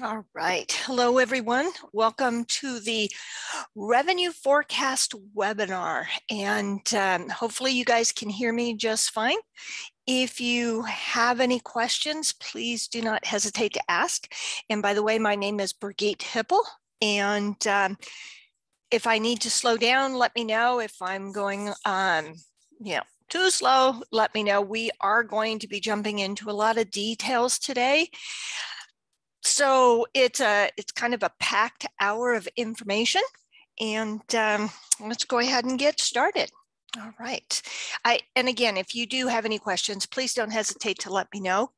All right. Hello, everyone. Welcome to the revenue forecast webinar. And hopefully you guys can hear me just fine. If you have any questions, please do not hesitate to ask. And by the way, my name is Brigitte Hippel. And if I need to slow down, let me know. If I'm going too slow, let me know. We are going to be jumping into a lot of details today. So it's kind of a packed hour of information, and let's go ahead and get started. All right. And again, if you do have any questions, please don't hesitate to let me know.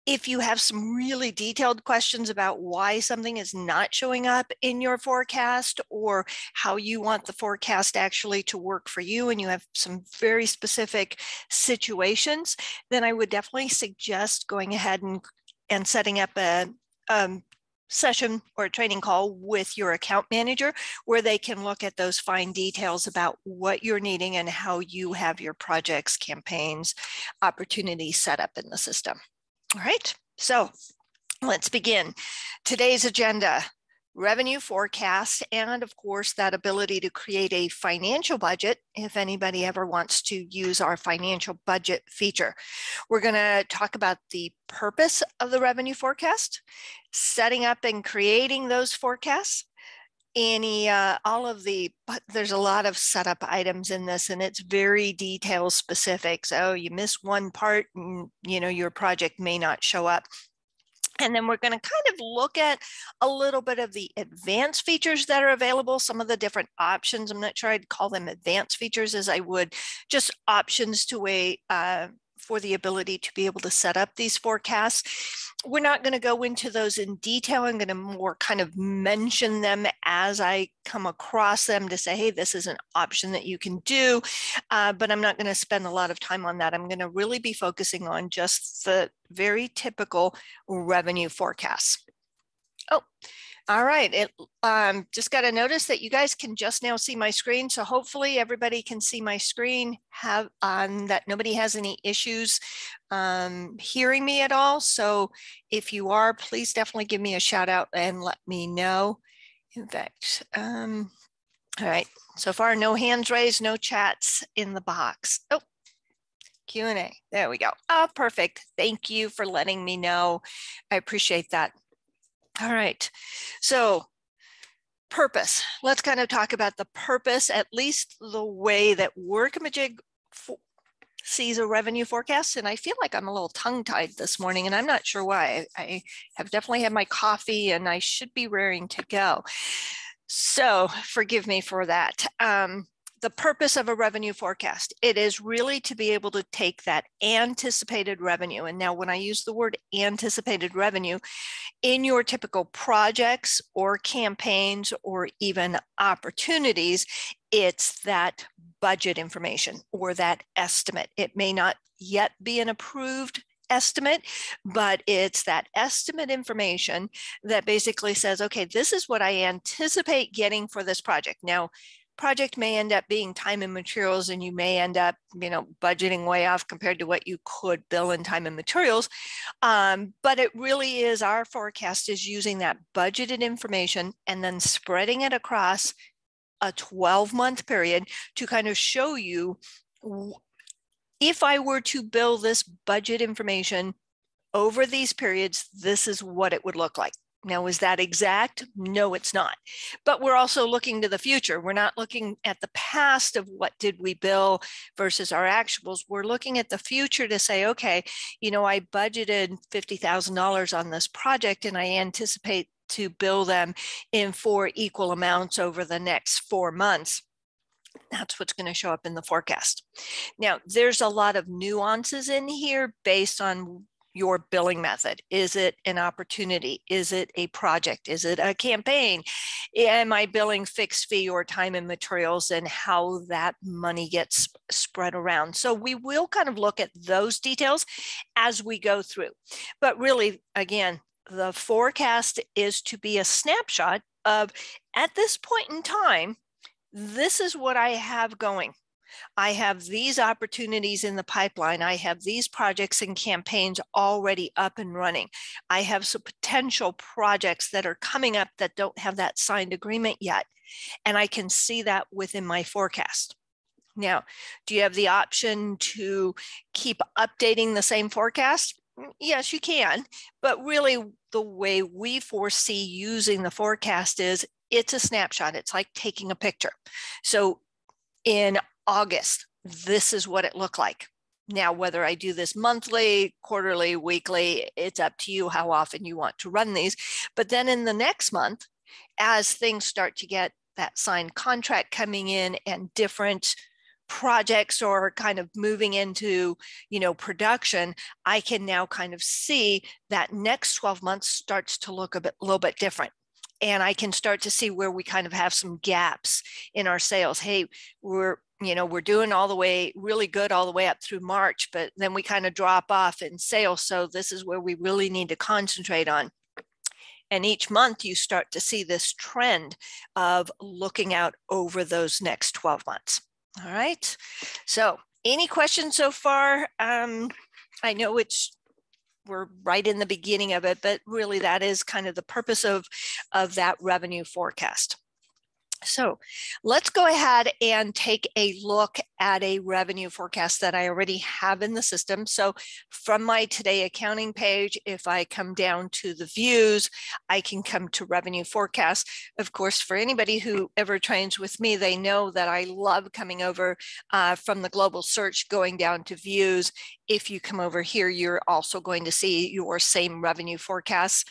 If you have some really detailed questions about why something is not showing up in your forecast or how you want the forecast actually to work for you, and you have some very specific situations, then I would definitely suggest going ahead and setting up a session or a training call with your account manager where they can look at those fine details about what you're needing and how you have your projects, campaigns, opportunities set up in the system. All right, so let's begin. Today's agenda: revenue forecast, and of course that ability to create a financial budget if anybody ever wants to use our financial budget feature. We're going to talk about the purpose of the revenue forecast, setting up and creating those forecasts, there's a lot of setup items in this, and it's very detail specific. So you miss one part and your project may not show up. And then we're going to kind of look at a little bit of the advanced features that are available, some of the different options. I'm not sure I'd call them advanced features as I would just options for the ability to be able to set up these forecasts. We're not going to go into those in detail. I'm going to more kind of mention them as I come across them to say, hey, this is an option that you can do, but I'm not going to spend a lot of time on that. I'm going to really be focusing on just the very typical revenue forecasts. Oh, all right. Just got to notice that you guys can just now see my screen. So hopefully everybody can see my screen, that nobody has any issues hearing me at all. So if you are, please definitely give me a shout out and let me know. In fact, all right. So far, no hands raised, no chats in the box. Oh, Q&A. There we go. Oh, perfect. Thank you for letting me know. I appreciate that. All right, so purpose. Let's kind of talk about the purpose, at least the way that Workamajig sees a revenue forecast. And I feel like I'm a little tongue-tied this morning, and I'm not sure why. I have definitely had my coffee, and I should be raring to go. So forgive me for that. The purpose of a revenue forecast, it is really to be able to take that anticipated revenue. And now when I use the word anticipated revenue, in your typical projects or campaigns or even opportunities, it's that budget information or that estimate. It may not yet be an approved estimate, but it's that estimate information that basically says, okay, this is what I anticipate getting for this project. Now, project may end up being time and materials, and you may end up, budgeting way off compared to what you could bill in time and materials. But it really is, our forecast is using that budgeted information and then spreading it across a 12-month period to kind of show you, if I were to bill this budget information over these periods, this is what it would look like. Now, is that exact? No, it's not. But we're also looking to the future. We're not looking at the past of what did we bill versus our actuals. We're looking at the future to say, okay, I budgeted $50,000 on this project, and I anticipate to bill them in 4 equal amounts over the next 4 months. That's what's going to show up in the forecast. Now, there's a lot of nuances in here based on your billing method. Is it an opportunity? Is it a project? Is it a campaign? Am I billing fixed fee or time and materials, and how that money gets spread around? So we will kind of look at those details as we go through. But really, again, the forecast is to be a snapshot of, at this point in time, this is what I have going. I have these opportunities in the pipeline. I have these projects and campaigns already up and running. I have some potential projects that are coming up that don't have that signed agreement yet. And I can see that within my forecast. Now, do you have the option to keep updating the same forecast? Yes, you can. But really, the way we foresee using the forecast is it's a snapshot. It's like taking a picture. So in August, this is what it looked like. Now, whether I do this monthly, quarterly, weekly, it's up to you how often you want to run these. But then in the next month, as things start to get that signed contract coming in and different projects or kind of moving into, production, I can now kind of see that next 12 months starts to look a little bit different. And I can start to see where we kind of have some gaps in our sales. Hey, we're doing all the way really good all the way up through March, but then we kind of drop off in sales. So this is where we really need to concentrate on. And each month you start to see this trend of looking out over those next 12 months. All right. So any questions so far? I know we're right in the beginning of it, but really that is kind of the purpose of that revenue forecast. So let's go ahead and take a look at a revenue forecast that I already have in the system. So from my Today Accounting page, if I come down to the views, I can come to revenue forecast. Of course, for anybody who ever trains with me, they know that I love coming over from the global search, going down to views. If you come over here, you're also going to see your same revenue forecasts.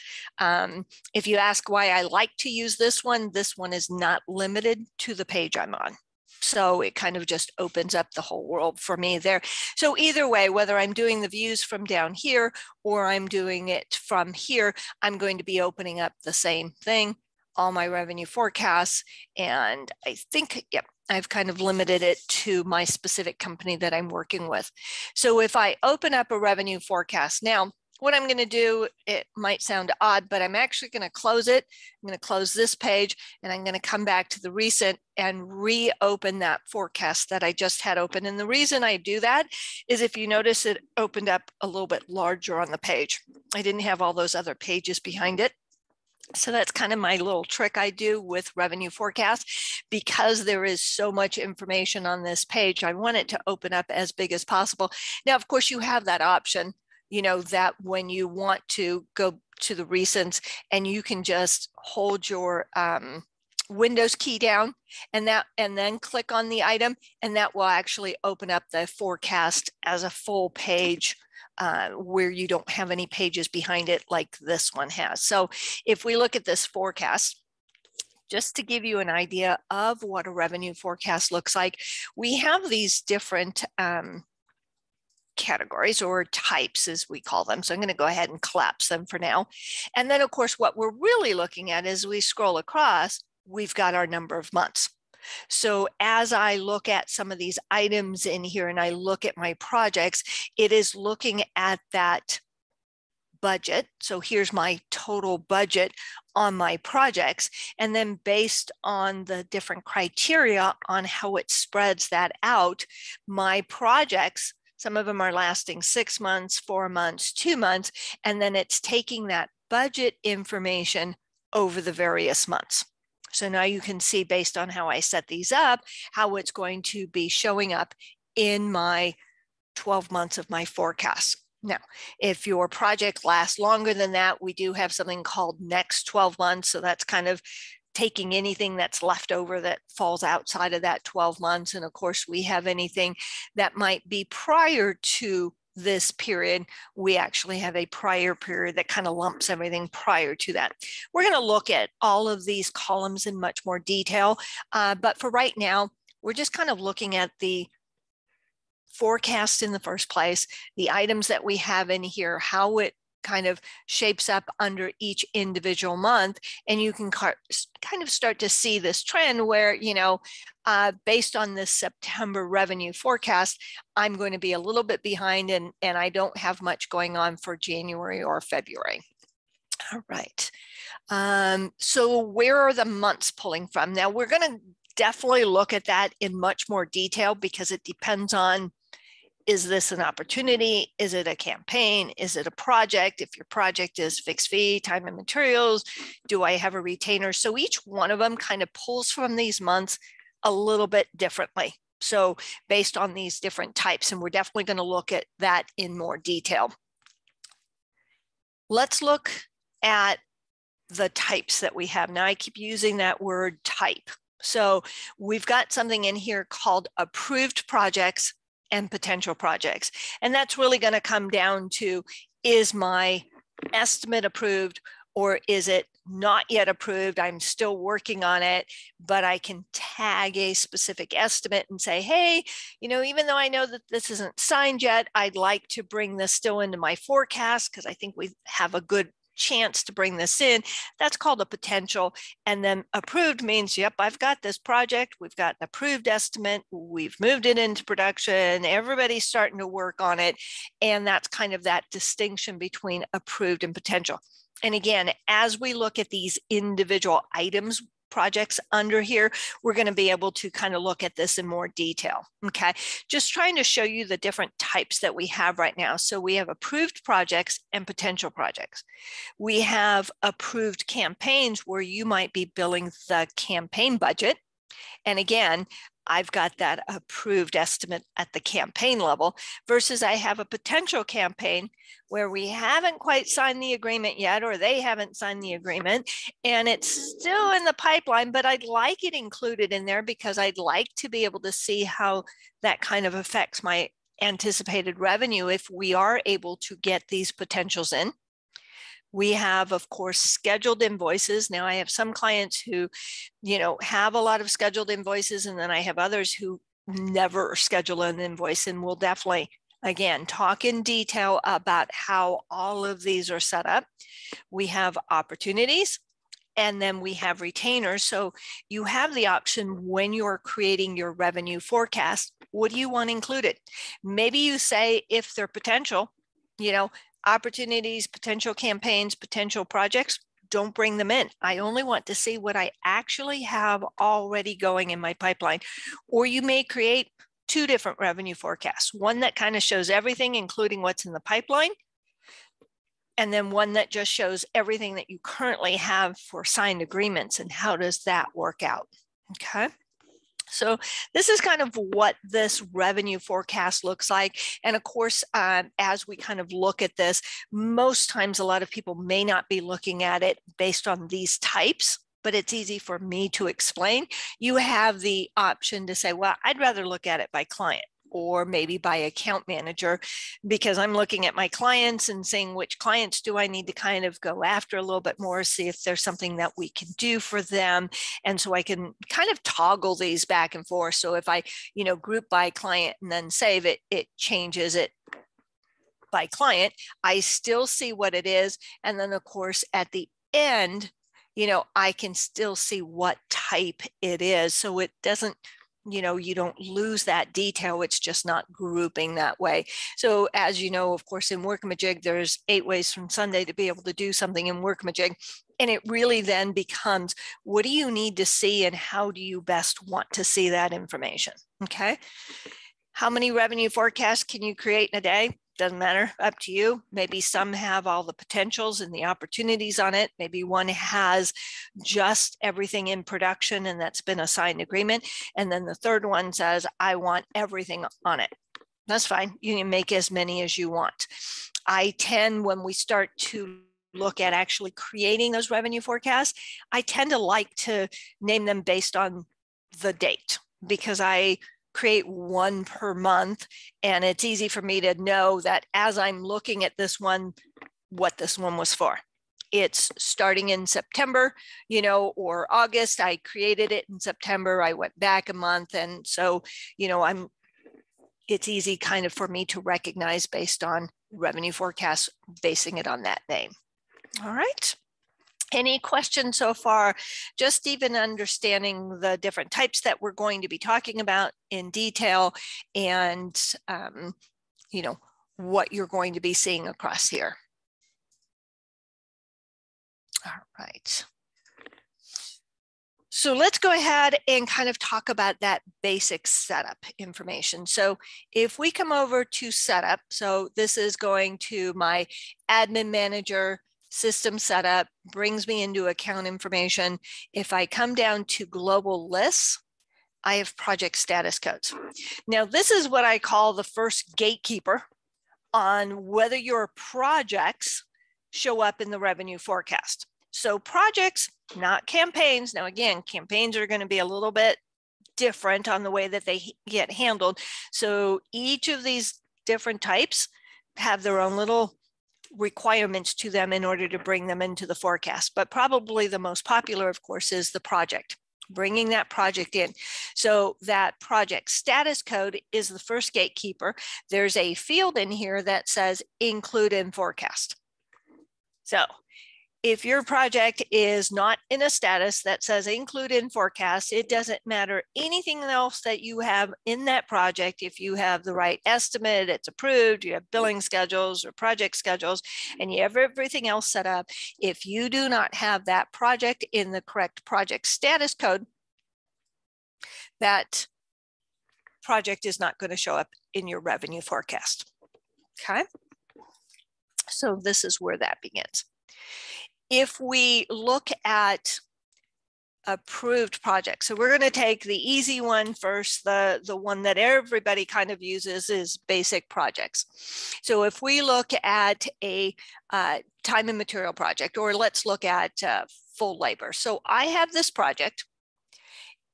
If you ask why I like to use this one is not limited to the page I'm on. So it kind of just opens up the whole world for me there. So either way, whether I'm doing the views from down here or I'm doing it from here, I'm going to be opening up the same thing, all my revenue forecasts. And I think, yep, I've kind of limited it to my specific company that I'm working with. So if I open up a revenue forecast now, what I'm going to do, it might sound odd, but I'm actually going to close it. I'm going to close this page and I'm going to come back to the recent and reopen that forecast that I just had open. And the reason I do that is if you notice it opened up a little bit larger on the page. I didn't have all those other pages behind it. So that's kind of my little trick I do with revenue forecast. Because there is so much information on this page, I want it to open up as big as possible. Now, of course, you have that option, that when you want to go to the recents and you can just hold your Windows key down and then click on the item, and that will actually open up the forecast as a full page where you don't have any pages behind it like this one has. So if we look at this forecast, just to give you an idea of what a revenue forecast looks like, we have these different categories or types as we call them. So I'm going to go ahead and collapse them for now. And then of course, what we're really looking at as we scroll across, we've got our number of months. So as I look at some of these items in here and I look at my projects, it is looking at that budget. So here's my total budget on my projects. And then based on the different criteria on how it spreads that out, my projects, some of them are lasting 6 months, 4 months, 2 months, and then it's taking that budget information over the various months. So now you can see based on how I set these up, how it's going to be showing up in my 12 months of my forecast. Now, if your project lasts longer than that, we do have something called next 12 months. So that's kind of taking anything that's left over that falls outside of that 12 months. And of course, we have anything that might be prior to this period. We actually have a prior period that kind of lumps everything prior to that. We're going to look at all of these columns in much more detail. But for right now, we're just kind of looking at the forecast in the first place, the items that we have in here, how it kind of shapes up under each individual month. And you can kind of start to see this trend where, based on this September revenue forecast, I'm going to be a little bit behind and I don't have much going on for January or February. All right. So where are the months pulling from? Now we're going to definitely look at that in much more detail because it depends on, is this an opportunity? Is it a campaign? Is it a project? If your project is fixed fee, time and materials, do I have a retainer? So each one of them kind of pulls from these months a little bit differently. So based on these different types, and we're definitely going to look at that in more detail. Let's look at the types that we have. Now I keep using that word type. So we've got something in here called approved projects and potential projects. And that's really going to come down to, is my estimate approved or is it not yet approved? I'm still working on it, but I can tag a specific estimate and say, hey, even though I know that this isn't signed yet, I'd like to bring this still into my forecast because I think we have a good chance to bring this in. That's called a potential. And then approved means, yep, I've got this project. We've got an approved estimate. We've moved it into production. Everybody's starting to work on it. And that's kind of that distinction between approved and potential. And again, as we look at these individual items, projects under here, we're going to be able to kind of look at this in more detail. Okay, just trying to show you the different types that we have right now. So we have approved projects and potential projects. We have approved campaigns where you might be billing the campaign budget. And again, I've got that approved estimate at the campaign level versus I have a potential campaign where we haven't quite signed the agreement yet, or they haven't signed the agreement and it's still in the pipeline, but I'd like it included in there because I'd like to be able to see how that kind of affects my anticipated revenue if we are able to get these potentials in. We have, of course, scheduled invoices. Now I have some clients who, have a lot of scheduled invoices, and then I have others who never schedule an invoice, and we'll definitely, again, talk in detail about how all of these are set up. We have opportunities, and then we have retainers. So you have the option when you're creating your revenue forecast, what do you want included? Maybe you say if they're potential, opportunities, potential campaigns, potential projects, don't bring them in. I only want to see what I actually have already going in my pipeline. Or you may create two different revenue forecasts, one that kind of shows everything, including what's in the pipeline, and then one that just shows everything that you currently have for signed agreements and how does that work out. Okay. So this is kind of what this revenue forecast looks like. And of course, as we kind of look at this, most times a lot of people may not be looking at it based on these types, but it's easy for me to explain. You have the option to say, well, I'd rather look at it by client or maybe by account manager, because I'm looking at my clients and saying which clients do I need to kind of go after a little bit more, see if there's something that we can do for them. And so I can kind of toggle these back and forth. So if I, group by client and then save it, it changes it by client. I still see what it is. And then of course, at the end, I can still see what type it is. So it doesn't, you don't lose that detail. It's just not grouping that way. So as you know, of course, in Workamajig, there's 8 ways from Sunday to be able to do something in Workamajig. And it really then becomes, what do you need to see and how do you best want to see that information? Okay. How many revenue forecasts can you create in a day? Doesn't matter, up to you. Maybe some have all the potentials and the opportunities on it. Maybe one has just everything in production and that's been a signed agreement. And then the third one says, I want everything on it. That's fine. You can make as many as you want. I tend, when we start to look at actually creating those revenue forecasts, I tend to like to name them based on the date, because I create one per month. And it's easy for me to know that as I'm looking at this one, what this one was for. It's starting in September, or August. I created it in September. I went back a month. And so, it's easy kind of for me to recognize based on revenue forecasts, basing it on that name. All right. Any questions so far? Just even understanding the different types that we're going to be talking about in detail, and what you're going to be seeing across here. All right. So let's go ahead and kind of talk about that basic setup information. So if we come over to setup, so this is going to my admin manager, system setup, brings me into account information. If I come down to global lists, I have project status codes. Now, this is what I call the first gatekeeper on whether your projects show up in the revenue forecast. So projects, not campaigns. Now, again, campaigns are going to be a little bit different on the way that they get handled. So each of these different types have their own little requirements to them in order to bring them into the forecast. But probably the most popular, of course, is the project, bringing that project in. So that project status code is the first gatekeeper. There's a field in here that says include in forecast. So if your project is not in a status that says include in forecast, it doesn't matter anything else that you have in that project. If you have the right estimate, it's approved, you have billing schedules or project schedules, and you have everything else set up. If you do not have that project in the correct project status code, that project is not going to show up in your revenue forecast. Okay. So this is where that begins. If we look at approved projects, so we're going to take the easy one first, the one that everybody kind of uses is basic projects. So if we look at a time and material project, or let's look at full labor. So I have this project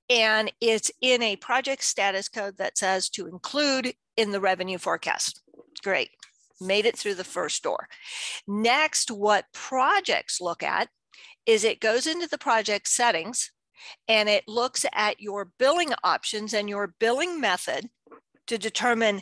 and it's in a project status code that says to include in the revenue forecast. Great. Made it through the first door. Next, what projects look at is it goes into the project settings and it looks at your billing options and your billing method to determine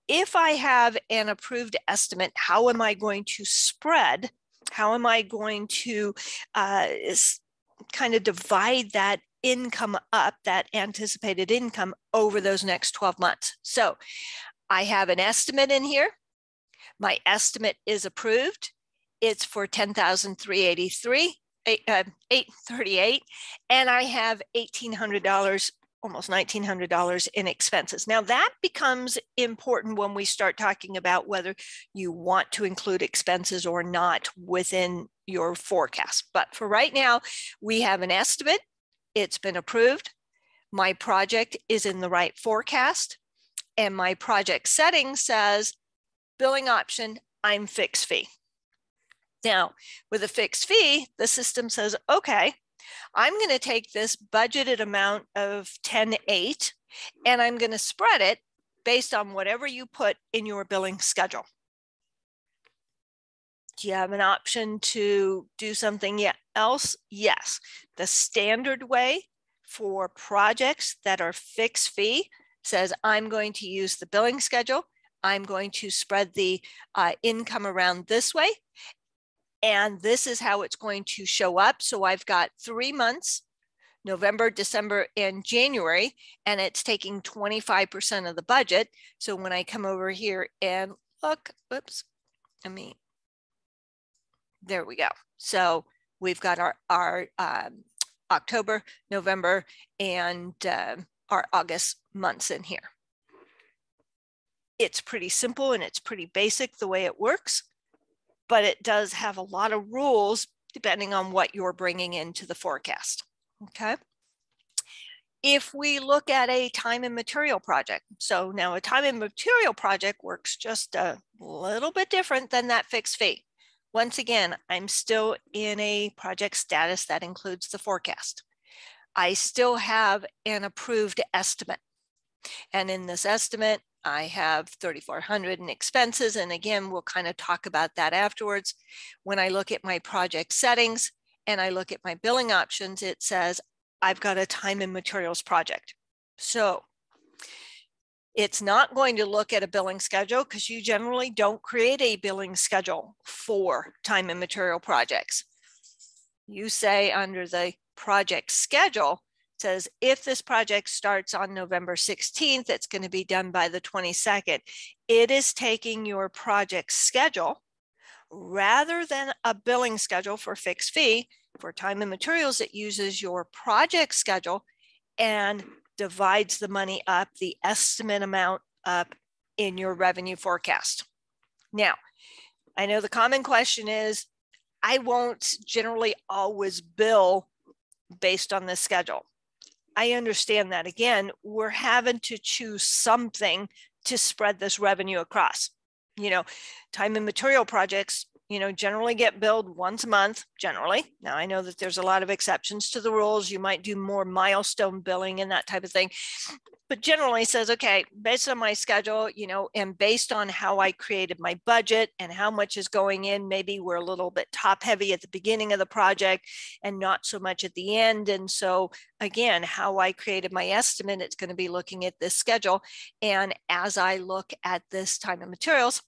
if I have an approved estimate, how am I going to spread? How am I going to kind of divide that income up, that anticipated income over those next 12 months? So I have an estimate in here. My estimate is approved. It's for $10,383.838, and I have $1,800, almost $1,900 in expenses. Now that becomes important when we start talking about whether you want to include expenses or not within your forecast. But for right now, we have an estimate. It's been approved. My project is in the right forecast, and my project setting says billing option, I'm fixed fee. Now, with a fixed fee, the system says, okay, I'm going to take this budgeted amount of 10.8 and I'm going to spread it based on whatever you put in your billing schedule. Do you have an option to do something else? Yes. The standard way for projects that are fixed fee says I'm going to use the billing schedule. I'm going to spread the income around this way. And this is how it's going to show up. So I've got 3 months, November, December, and January, and it's taking 25% of the budget. So when I come over here and look, oops, there we go. So we've got our October, November, and our August months in here. It's pretty simple and it's pretty basic the way it works, but it does have a lot of rules depending on what you're bringing into the forecast. Okay. If we look at a time and material project, so now a time and material project works just a little bit different than that fixed fee. Once again, I'm still in a project status that includes the forecast. I still have an approved estimate. And in this estimate, I have 3,400 in expenses. And again, we'll kind of talk about that afterwards. When I look at my project settings and I look at my billing options, it says I've got a time and materials project. So it's not going to look at a billing schedule because you generally don't create a billing schedule for time and material projects. You say under the project schedule, says if this project starts on November 16th, it's going to be done by the 22nd. It is taking your project schedule rather than a billing schedule for fixed fee. For time and materials, it uses your project schedule and divides the money up, the estimate amount up in your revenue forecast. Now, I know the common question is, I won't generally always bill based on this schedule. I understand that. Again, we're having to choose something to spread this revenue across. Time and material projects, generally get billed once a month, generally. Now, I know that there's a lot of exceptions to the rules. You might do more milestone billing and that type of thing. But generally says, okay, based on my schedule, and based on how I created my budget and how much is going in, maybe we're a little bit top heavy at the beginning of the project and not so much at the end. And so again, how I created my estimate, it's going to be looking at this schedule. And as I look at this time and materials,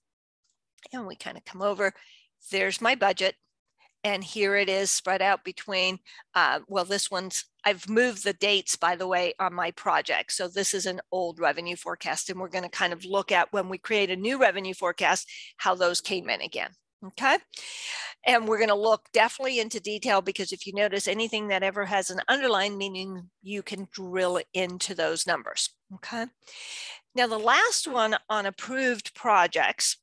and we kind of come over, there's my budget. And here it is spread out between, this one's, I've moved the dates, by the way, on my project. So this is an old revenue forecast, and we're going to kind of look at when we create a new revenue forecast, how those came in again. Okay. And we're going to look definitely into detail, because if you notice anything that ever has an underline, meaning you can drill into those numbers. Okay. Now, the last one on approved projects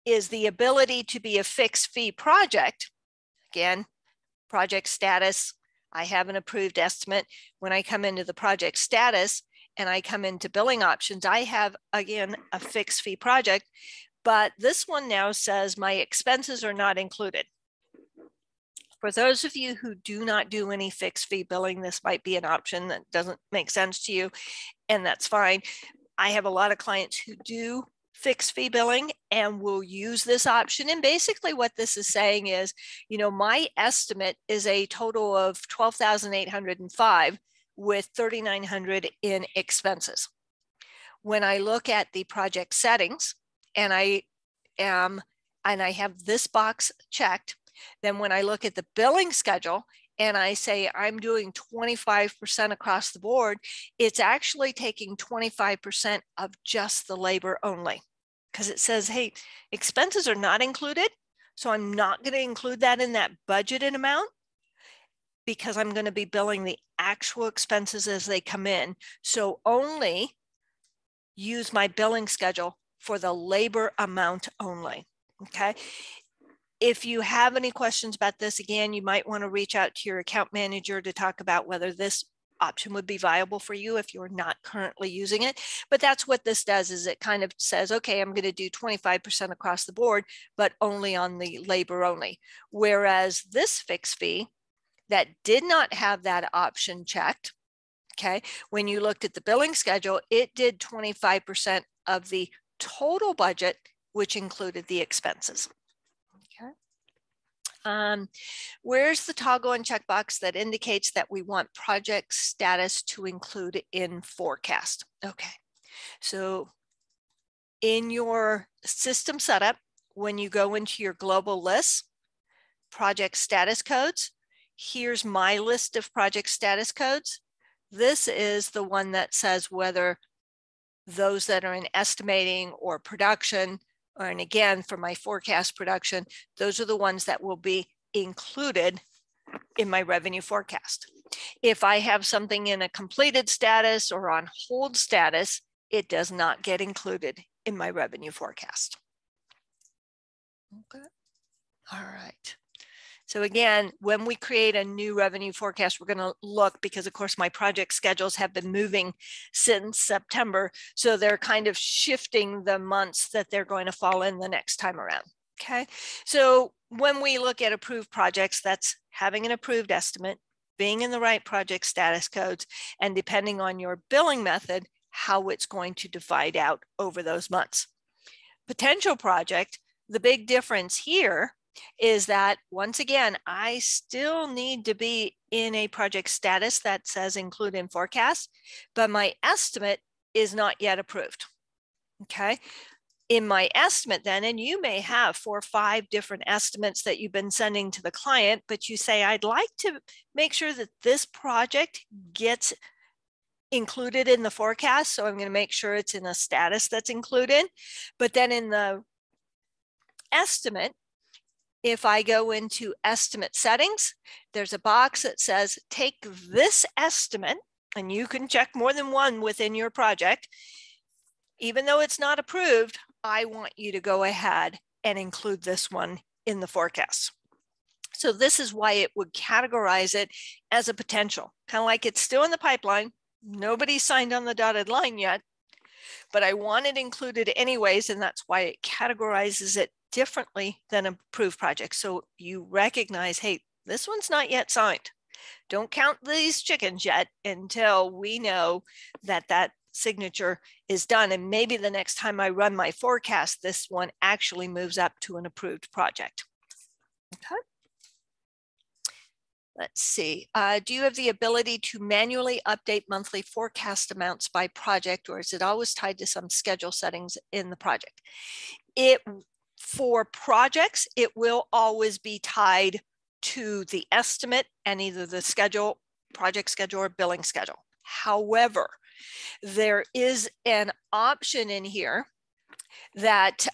is the ability to be a fixed fee project. Again, project status, I have an approved estimate. When I come into the project status and I come into billing options, I have, again, a fixed fee project, but this one now says my expenses are not included. For those of you who do not do any fixed fee billing, this might be an option that doesn't make sense to you, and that's fine. I have a lot of clients who do fixed fee billing and will use this option. And basically what this is saying is, my estimate is a total of $12,805 with $3,900 in expenses. When I look at the project settings and I have this box checked, then when I look at the billing schedule and I say I'm doing 25% across the board, it's actually taking 25% of just the labor only, because it says, hey, expenses are not included. So I'm not going to include that in that budgeted amount, because I'm going to be billing the actual expenses as they come in. So only use my billing schedule for the labor amount only. Okay. If you have any questions about this, again, you might want to reach out to your account manager to talk about whether this option would be viable for you if you're not currently using it. But that's what this does, is it kind of says, okay, I'm going to do 25% across the board, but only on the labor only. Whereas this fixed fee that did not have that option checked, okay, when you looked at the billing schedule, it did 25% of the total budget, which included the expenses. Where's the toggle and checkbox that indicates that we want project status to include in forecast? Okay, so in your system setup, when you go into your global lists, project status codes, here's my list of project status codes. This is the one that says whether those that are in estimating or production, and again, for my forecast production, those are the ones that will be included in my revenue forecast. If I have something in a completed status or on hold status, it does not get included in my revenue forecast. Okay. All right. So again, when we create a new revenue forecast, we're going to look, because of course my project schedules have been moving since September. So they're kind of shifting the months that they're going to fall in the next time around. Okay. So when we look at approved projects, that's having an approved estimate, being in the right project status codes, and depending on your billing method, how it's going to divide out over those months. Potential project, the big difference here is that, once again, I still need to be in a project status that says include in forecast, but my estimate is not yet approved. Okay. In my estimate then, and you may have 4 or 5 different estimates that you've been sending to the client, but you say, I'd like to make sure that this project gets included in the forecast. So I'm going to make sure it's in a status that's included. But then in the estimate, if I go into estimate settings, there's a box that says, take this estimate, and you can check more than one within your project. Even though it's not approved, I want you to go ahead and include this one in the forecast. So this is why it would categorize it as a potential, kind of like it's still in the pipeline. Nobody signed on the dotted line yet, but I want it included anyways, and that's why it categorizes it differently than approved projects. So you recognize, hey, this one's not yet signed. Don't count these chickens yet until we know that that signature is done. And maybe the next time I run my forecast, this one actually moves up to an approved project. Okay. Let's see. Do you have the ability to manually update monthly forecast amounts by project, or is it always tied to some schedule settings in the project? For projects, it will always be tied to the estimate and either the schedule, project schedule, or billing schedule. However, there is an option in here that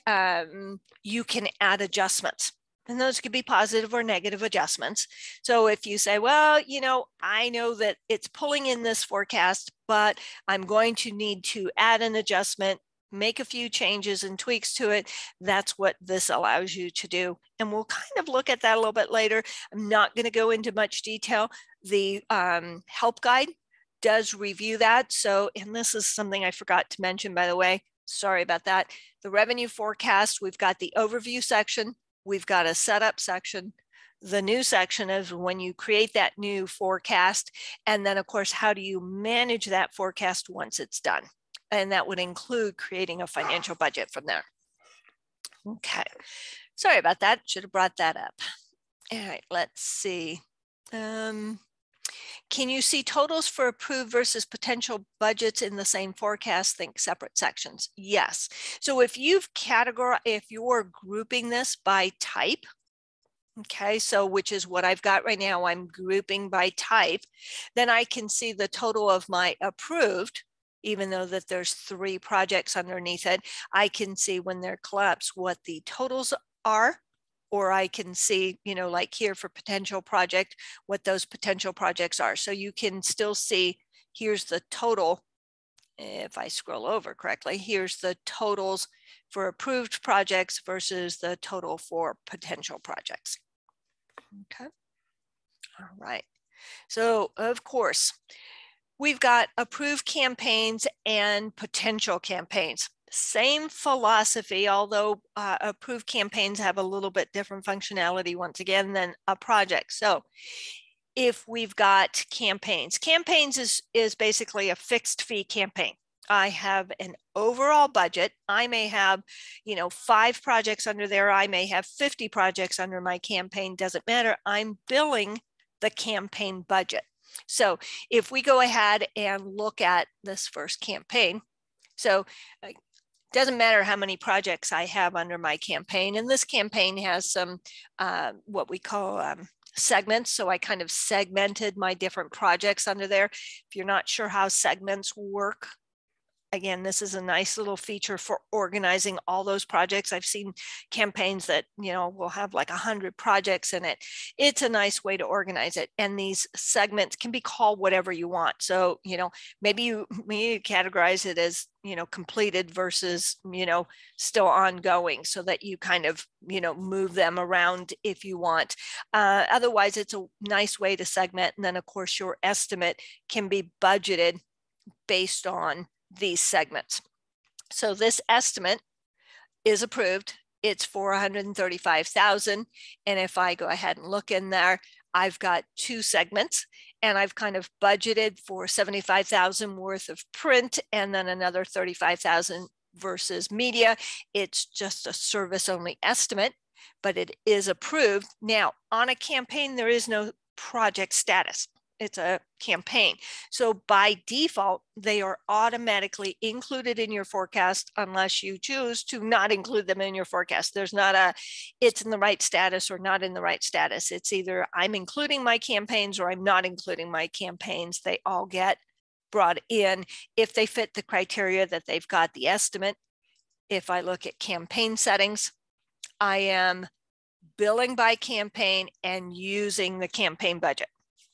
you can add adjustments. And those could be positive or negative adjustments. So if you say, well, you know, I know that it's pulling in this forecast, but I'm going to need to add an adjustment, make a few changes and tweaks to it. That's what this allows you to do. And we'll kind of look at that a little bit later. I'm not going to go into much detail. The help guide does review that. So, and this is something I forgot to mention, by the way. Sorry about that. The revenue forecast, we've got the overview section. We've got a setup section. The new section is when you create that new forecast. And then, of course, how do you manage that forecast once it's done? And that would include creating a financial budget from there. Okay. Sorry about that. Should have brought that up. All right, let's see. Can you see totals for approved versus potential budgets in the same forecast? Think separate sections. Yes. So if you've categorized, if you're grouping this by type, okay, so which is what I've got right now, I'm grouping by type, then I can see the total of my approved, even though that there's 3 projects underneath it. I can see when they're collapsed what the totals are. Or I can see, you know, like here for potential project, what those potential projects are. So you can still see, here's the total. If I scroll over correctly, here's the totals for approved projects versus the total for potential projects. Okay. All right. So of course, we've got approved campaigns and potential campaigns. Same philosophy, although approved campaigns have a little bit different functionality once again than a project. So if we've got campaigns, is basically a fixed fee campaign. I have an overall budget. I may have, you know, 5 projects under there. I may have 50 projects under my campaign. Doesn't matter. I'm billing the campaign budget. So if we go ahead and look at this first campaign, so doesn't matter how many projects I have under my campaign. And this campaign has some what we call segments. So I kind of segmented my different projects under there. If you're not sure how segments work, again, this is a nice little feature for organizing all those projects. I've seen campaigns that, you know, will have like 100 projects in it. It's a nice way to organize it. And these segments can be called whatever you want. So, you know, maybe you categorize it as, you know, completed versus, you know, still ongoing, so that you kind of, you know, move them around if you want. Otherwise, it's a nice way to segment. And then, of course, your estimate can be budgeted based on these segments. So this estimate is approved. It's for $135,000. And if I go ahead and look in there, I've got 2 segments, and I've kind of budgeted for $75,000 worth of print and then another $35,000 versus media. It's just a service only estimate, but it is approved. Now, on a campaign, there is no project status. It's a campaign. So by default, they are automatically included in your forecast unless you choose to not include them in your forecast. There's not a, it's in the right status or not in the right status. It's either I'm including my campaigns or I'm not including my campaigns. They all get brought in if they fit the criteria that they've got the estimate. If I look at campaign settings, I am billing by campaign and using the campaign budget.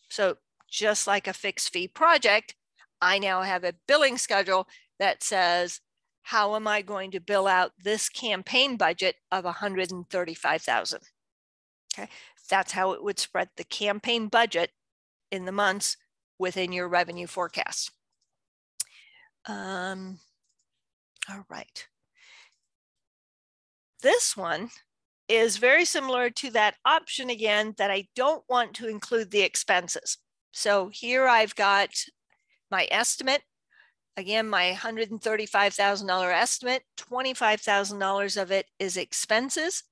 So just like a fixed fee project, I now have a billing schedule that says, how am I going to bill out this campaign budget of $135,000? Okay, that's how it would spread the campaign budget in the months within your revenue forecast. All right. This one is very similar to that option again, that I don't want to include the expenses. So here I've got my estimate. Again, my $135,000 estimate, $25,000 of it is expenses.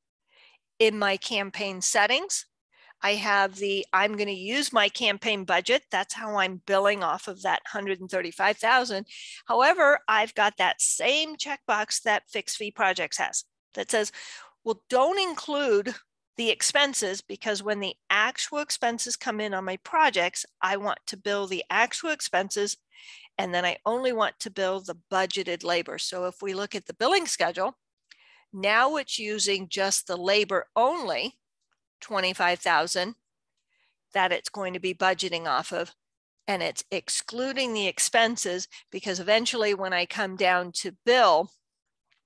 In my campaign settings, I have the, I'm going to use my campaign budget. That's how I'm billing off of that $135,000. However, I've got that same checkbox that fixed fee projects has that says, well, don't include the expenses, because when the actual expenses come in on my projects, I want to bill the actual expenses, and then I only want to bill the budgeted labor. So if we look at the billing schedule, now it's using just the labor only, $25,000, that it's going to be budgeting off of, and it's excluding the expenses, because eventually when I come down to bill,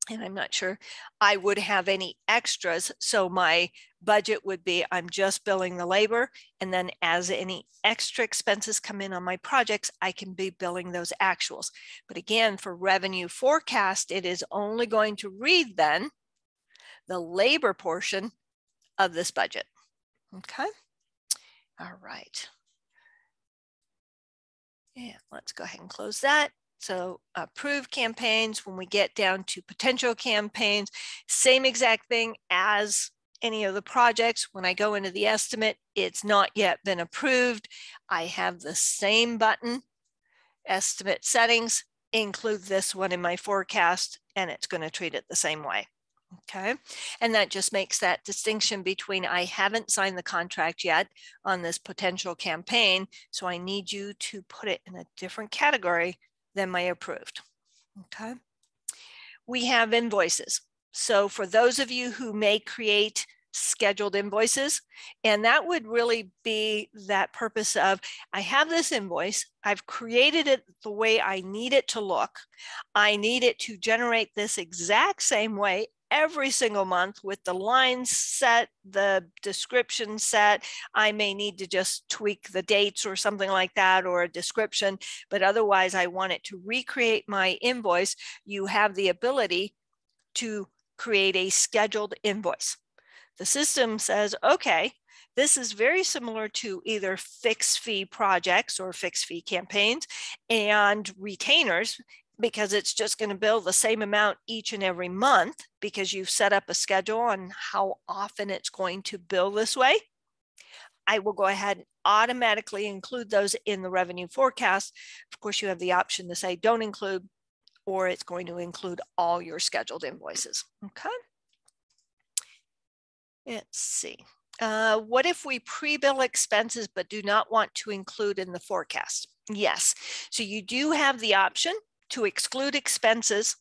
and I'm not sure I would have any extras. So my budget would be, I'm just billing the labor. And then as any extra expenses come in on my projects, I can be billing those actuals. But again, for revenue forecast, it is only going to read then the labor portion of this budget. Okay. All right. Yeah, let's go ahead and close that. So approved campaigns, when we get down to potential campaigns, same exact thing as any of the projects. When I go into the estimate, it's not yet been approved. I have the same button, estimate settings, include this one in my forecast, and it's going to treat it the same way. Okay, and that just makes that distinction between, I haven't signed the contract yet on this potential campaign, so I need you to put it in a different category than my approved. Okay, we have invoices. So for those of you who may create scheduled invoices, and that would really be that purpose of, I have this invoice, I've created it the way I need it to look, I need it to generate this exact same way every single month with the lines set, the description set. I may need to just tweak the dates or something like that, or a description, but otherwise I want it to recreate my invoice. You have the ability to create a scheduled invoice. The system says, okay, this is very similar to either fixed fee projects or fixed fee campaigns and retainers, because it's just going to bill the same amount each and every month, because you've set up a schedule on how often it's going to bill this way. I will go ahead and automatically include those in the revenue forecast. Of course, you have the option to say don't include, or it's going to include all your scheduled invoices. Okay. Let's see. What if we pre-bill expenses but do not want to include in the forecast? Yes. So you do have the option to exclude expenses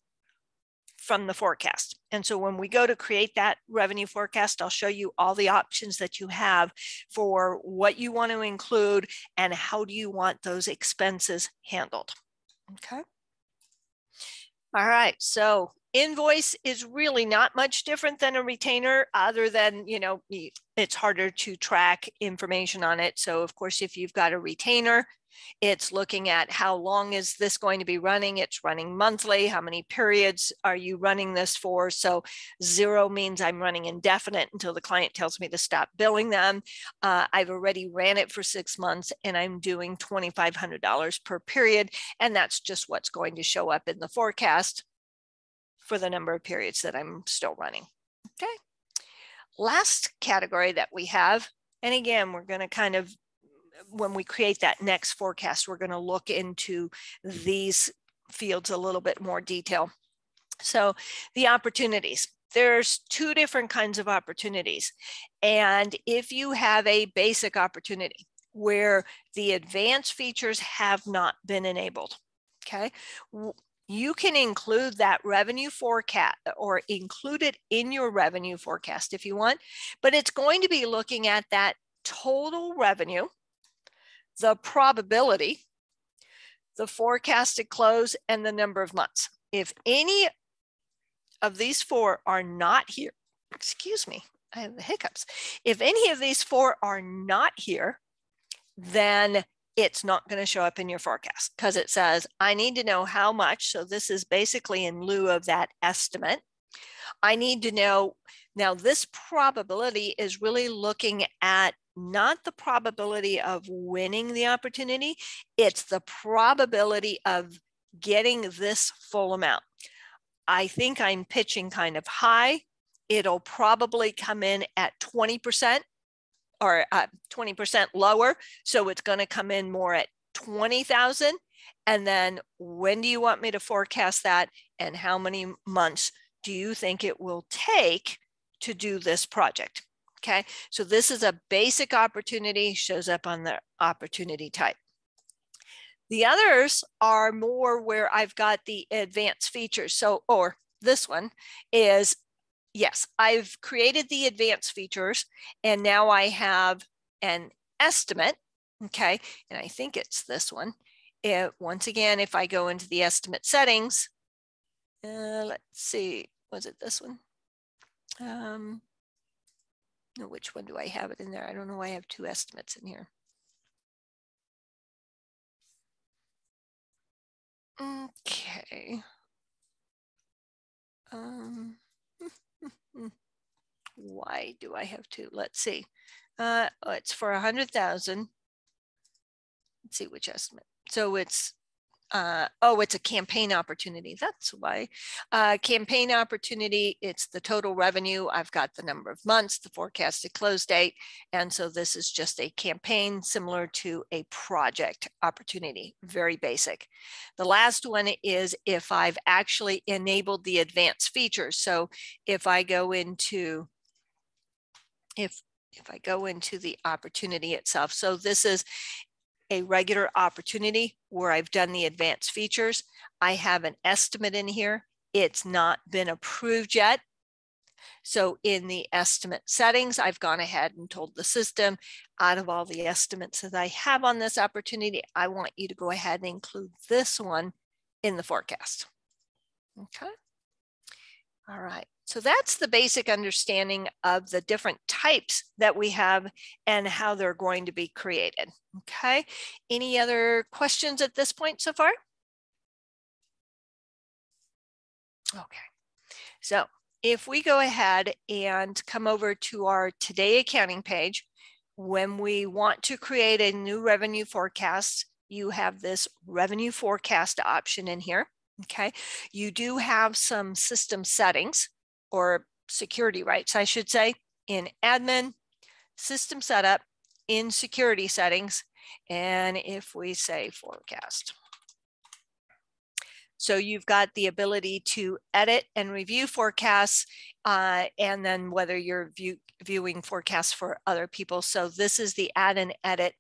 from the forecast. And so when we go to create that revenue forecast, I'll show you all the options that you have for what you want to include and how do you want those expenses handled. Okay. All right. So invoice is really not much different than a retainer, other than, you know, it's harder to track information on it. So of course, if you've got a retainer, it's looking at how long is this going to be running. It's running monthly. How many periods are you running this for? So 0 means I'm running indefinite until the client tells me to stop billing them. I've already ran it for 6 months and I'm doing $2,500 per period. And that's just what's going to show up in the forecast for the number of periods that I'm still running. Okay. Last category that we have, and again, we're going to kind of, when we create that next forecast, we're going to look into these fields a little bit more detail. So the opportunities, there's 2 different kinds of opportunities. And if you have a basic opportunity where the advanced features have not been enabled, okay, you can include that revenue forecast or include it in your revenue forecast if you want, but it's going to be looking at that total revenue, the probability, the forecasted close, and the number of months. If any of these four are not here, excuse me, I have the hiccups. If any of these four are not here, then it's not going to show up in your forecast because it says, I need to know how much. So this is basically in lieu of that estimate. I need to know, now this probability is really looking at not the probability of winning the opportunity, it's the probability of getting this full amount. I think I'm pitching kind of high. It'll probably come in at 20% or 20% lower. So it's going to come in more at 20,000. And then when do you want me to forecast that? And how many months do you think it will take to do this project? Okay, so this is a basic opportunity, shows up on the opportunity type. The others are more where I've got the advanced features. So, or this one is, yes, I've created the advanced features and now I have an estimate. Okay, and I think it's this one. Once again, if I go into the estimate settings, let's see, was it this one? No, which one do I have it in there? I don't know why I have two estimates in here. Okay. Why do I have two? Let's see. Oh, it's for 100,000. Let's see which estimate. So it's oh, it's a campaign opportunity. That's why. Campaign opportunity, it's the total revenue. I've got the number of months, the forecasted close date. And so this is just a campaign similar to a project opportunity, very basic. The last one is if I've actually enabled the advanced features. So if I go into, if I go into the opportunity itself, so this is a regular opportunity where I've done the advanced features. I have an estimate in here. It's not been approved yet. So in the estimate settings, I've gone ahead and told the system, out of all the estimates that I have on this opportunity, I want you to go ahead and include this one in the forecast. Okay. All right. So that's the basic understanding of the different types that we have and how they're going to be created. Okay. Any other questions at this point so far? Okay. So if we go ahead and come over to our Today Accounting page, when we want to create a new revenue forecast, you have this revenue forecast option in here. Okay. You do have some system settings or security rights, I should say, in admin, system setup, in security settings. And if we say forecast, so you've got the ability to edit and review forecasts, and then whether you're viewing forecasts for other people. So this is the add and edit,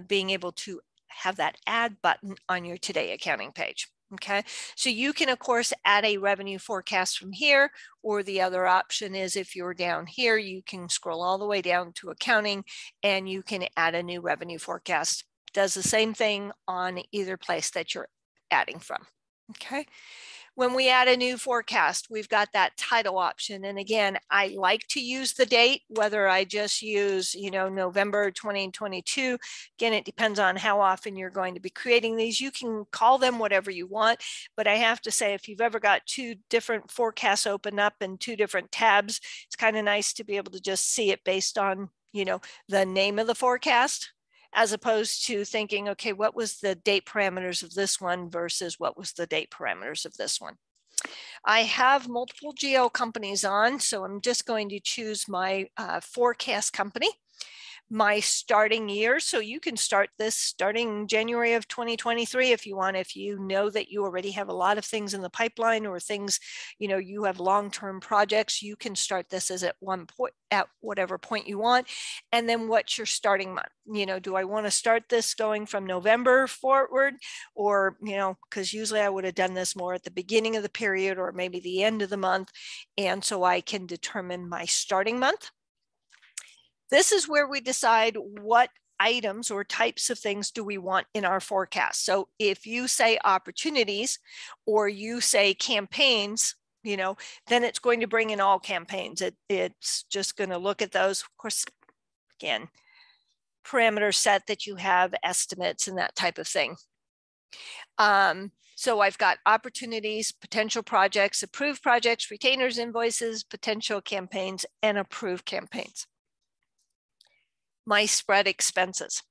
being able to have that add button on your Today Accounting page. Okay, so you can, of course, add a revenue forecast from here, or the other option is if you're down here, you can scroll all the way down to accounting and you can add a new revenue forecast. Does the same thing on either place that you're adding from. Okay. When we add a new forecast, we've got that title option. And again, I like to use the date, whether I just use, November 2022. Again, it depends on how often you're going to be creating these. You can call them whatever you want, but I have to say, if you've ever got two different forecasts open up in two different tabs, it's kind of nice to be able to just see it based on, the name of the forecast, as opposed to thinking, okay, what was the date parameters of this one versus what was the date parameters of this one. I have multiple geo companies on, so I'm just going to choose my forecast company. my starting year. So you can start this starting January of 2023 if you want. If you know that you already have a lot of things in the pipeline or things, you have long-term projects, you can start this as at one point, at whatever point you want. And then what's your starting month? Do I want to start this going from November forward, or, because usually I would have done this more at the beginning of the period or maybe the end of the month. And so I can determine my starting month. This is where we decide what items or types of things do we want in our forecast. So if you say opportunities or you say campaigns, then it's going to bring in all campaigns. It's just going to look at those. Of course, again, parameter set that you have, estimates and that type of thing. So I've got opportunities, potential projects, approved projects, retainers, invoices, potential campaigns, and approved campaigns. My spread expenses.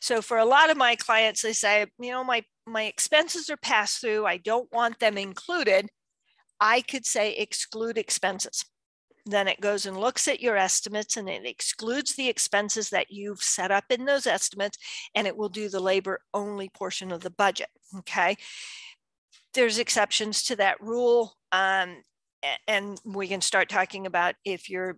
So for a lot of my clients, they say, my expenses are passed through. I don't want them included. I could say exclude expenses. Then it goes and looks at your estimates and it excludes the expenses that you've set up in those estimates, and it will do the labor only portion of the budget. Okay. There's exceptions to that rule. And we can start talking about if you're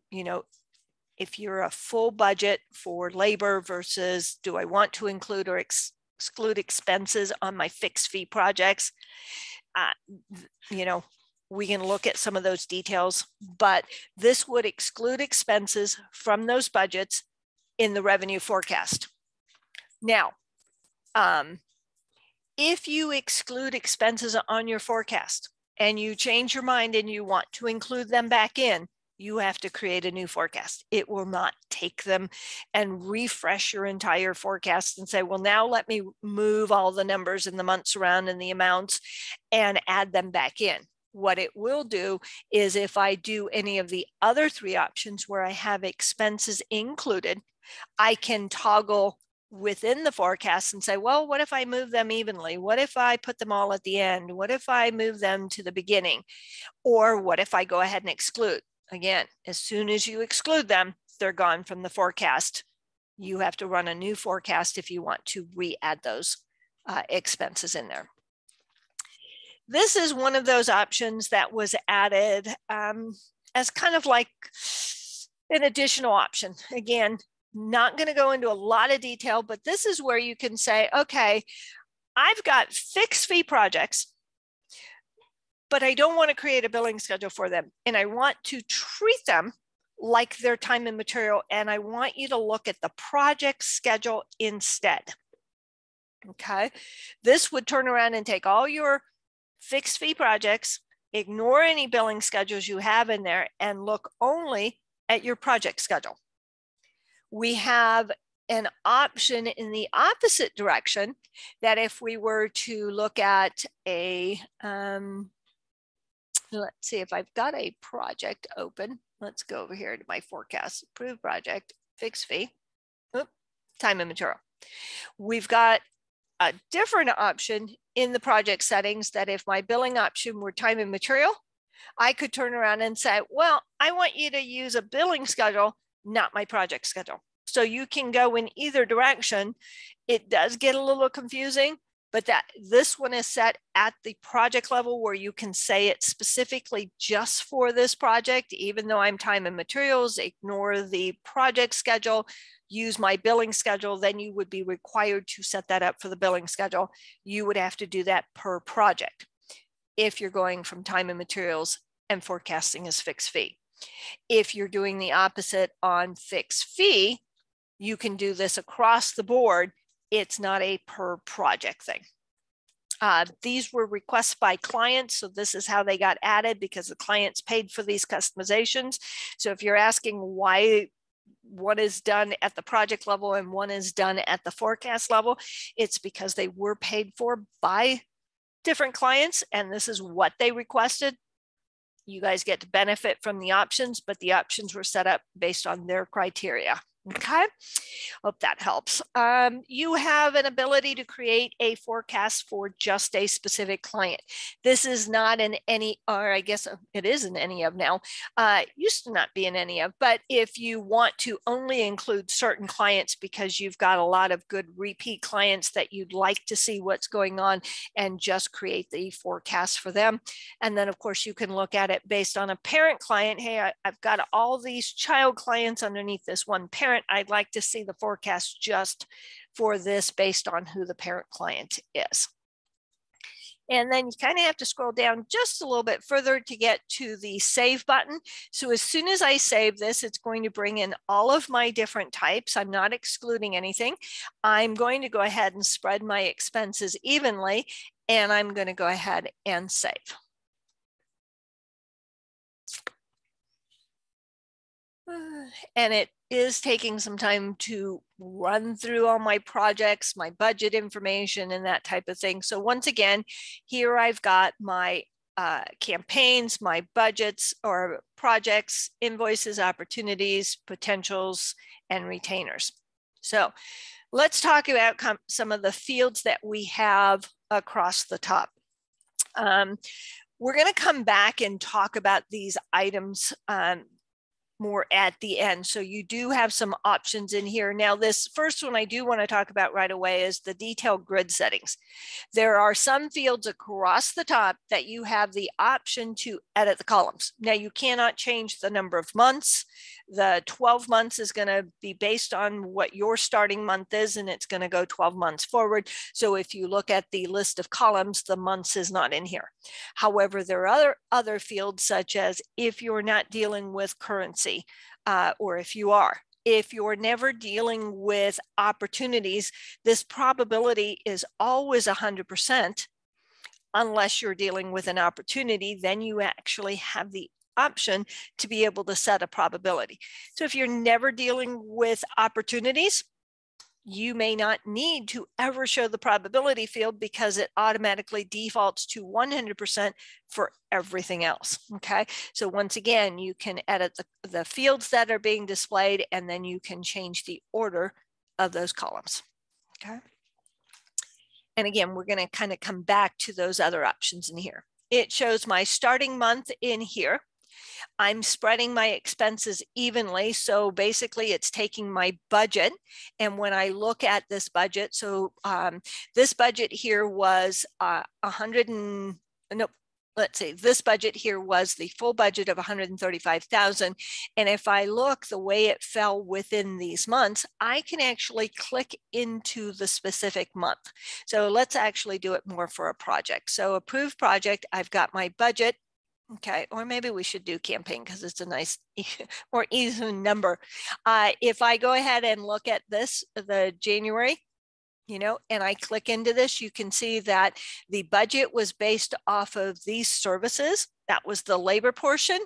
a full budget for labor versus do I want to include or exclude expenses on my fixed fee projects. We can look at some of those details, but this would exclude expenses from those budgets in the revenue forecast. Now, if you exclude expenses on your forecast and you change your mind and you want to include them back in, you have to create a new forecast. It will not take them and refresh your entire forecast and say, well, now let me move all the numbers and the months around and the amounts and add them back in. What it will do is if I do any of the other three options where I have expenses included, I can toggle within the forecast and say, well, what if I move them evenly? What if I put them all at the end? What if I move them to the beginning? Or what if I go ahead and exclude? Again, as soon as you exclude them, they're gone from the forecast. You have to run a new forecast if you want to re-add those expenses in there. This is one of those options that was added as kind of like an additional option. Again, not going to go into a lot of detail, but this is where you can say, okay, I've got fixed fee projects, but I don't want to create a billing schedule for them. And I want to treat them like their time and material. And I want you to look at the project schedule instead. Okay. This would turn around and take all your fixed fee projects, ignore any billing schedules you have in there, and look only at your project schedule. We have an option in the opposite direction that if we were to look at a, let's see if I've got a project open. Let's go over here to my forecast, approved project, fixed fee, time and material. We've got a different option in the project settings that if my billing option were time and material, I could turn around and say, well, I want you to use a billing schedule, not my project schedule. So you can go in either direction. It does get a little confusing, but this one is set at the project level where you can say it specifically just for this project, even though I'm time and materials, ignore the project schedule, use my billing schedule, then you would be required to set that up for the billing schedule. You would have to do that per project if you're going from time and materials and forecasting as fixed fee. If you're doing the opposite on fixed fee, you can do this across the board. It's not a per project thing. These were requests by clients, so this is how they got added because the clients paid for these customizations. So if you're asking why one is done at the project level and one is done at the forecast level, it's because they were paid for by different clients and this is what they requested. You guys get to benefit from the options, but the options were set up based on their criteria. Okay, hope that helps. You have an ability to create a forecast for just a specific client. This is not an any, or I guess it is an any of now. Used to not be an any of, but if you want to only include certain clients because you've got a lot of good repeat clients that you'd like to see what's going on and just create the forecast for them. And then of course you can look at it based on a parent client. Hey, I've got all these child clients underneath this one parent. I'd like to see the forecast just for this based on who the parent client is. And then you kind of have to scroll down just a little bit further to get to the save button. So as soon as I save this, it's going to bring in all of my different types. I'm not excluding anything. I'm going to go ahead and spread my expenses evenly, and I'm going to go ahead and save. And it is taking some time to run through all my projects, my budget information, and that type of thing. So once again, here I've got my campaigns, my budgets or projects, invoices, opportunities, potentials, and retainers. So let's talk about some of the fields that we have across the top. We're going to come back and talk about these items more at the end. So you do have some options in here. Now, this first one I do want to talk about right away is the detailed grid settings. There are some fields across the top that you have the option to edit the columns. Now, you cannot change the number of months. The 12 months is going to be based on what your starting month is, and it's going to go 12 months forward. So if you look at the list of columns, the months is not in here. However, there are other fields such as if you're not dealing with currency, or if you're never dealing with opportunities, this probability is always 100%. Unless you're dealing with an opportunity, then you actually have the option to be able to set a probability. So if you're never dealing with opportunities, you may not need to ever show the probability field because it automatically defaults to 100% for everything else. Okay, so once again, you can edit the fields that are being displayed, and then you can change the order of those columns. Okay, and again, we're going to kind of come back to those other options in here. It shows my starting month in here. I'm spreading my expenses evenly. So basically it's taking my budget. And when I look at this budget, so this budget here was this budget here was the full budget of 135,000. And if I look the way it fell within these months, I can actually click into the specific month. So let's actually do it more for a project. So approved project, I've got my budget. Okay, or maybe we should do campaign because it's a nice, more even number. If I go ahead and look at this, the January, and I click into this, you can see that the budget was based off of these services. That was the labor portion.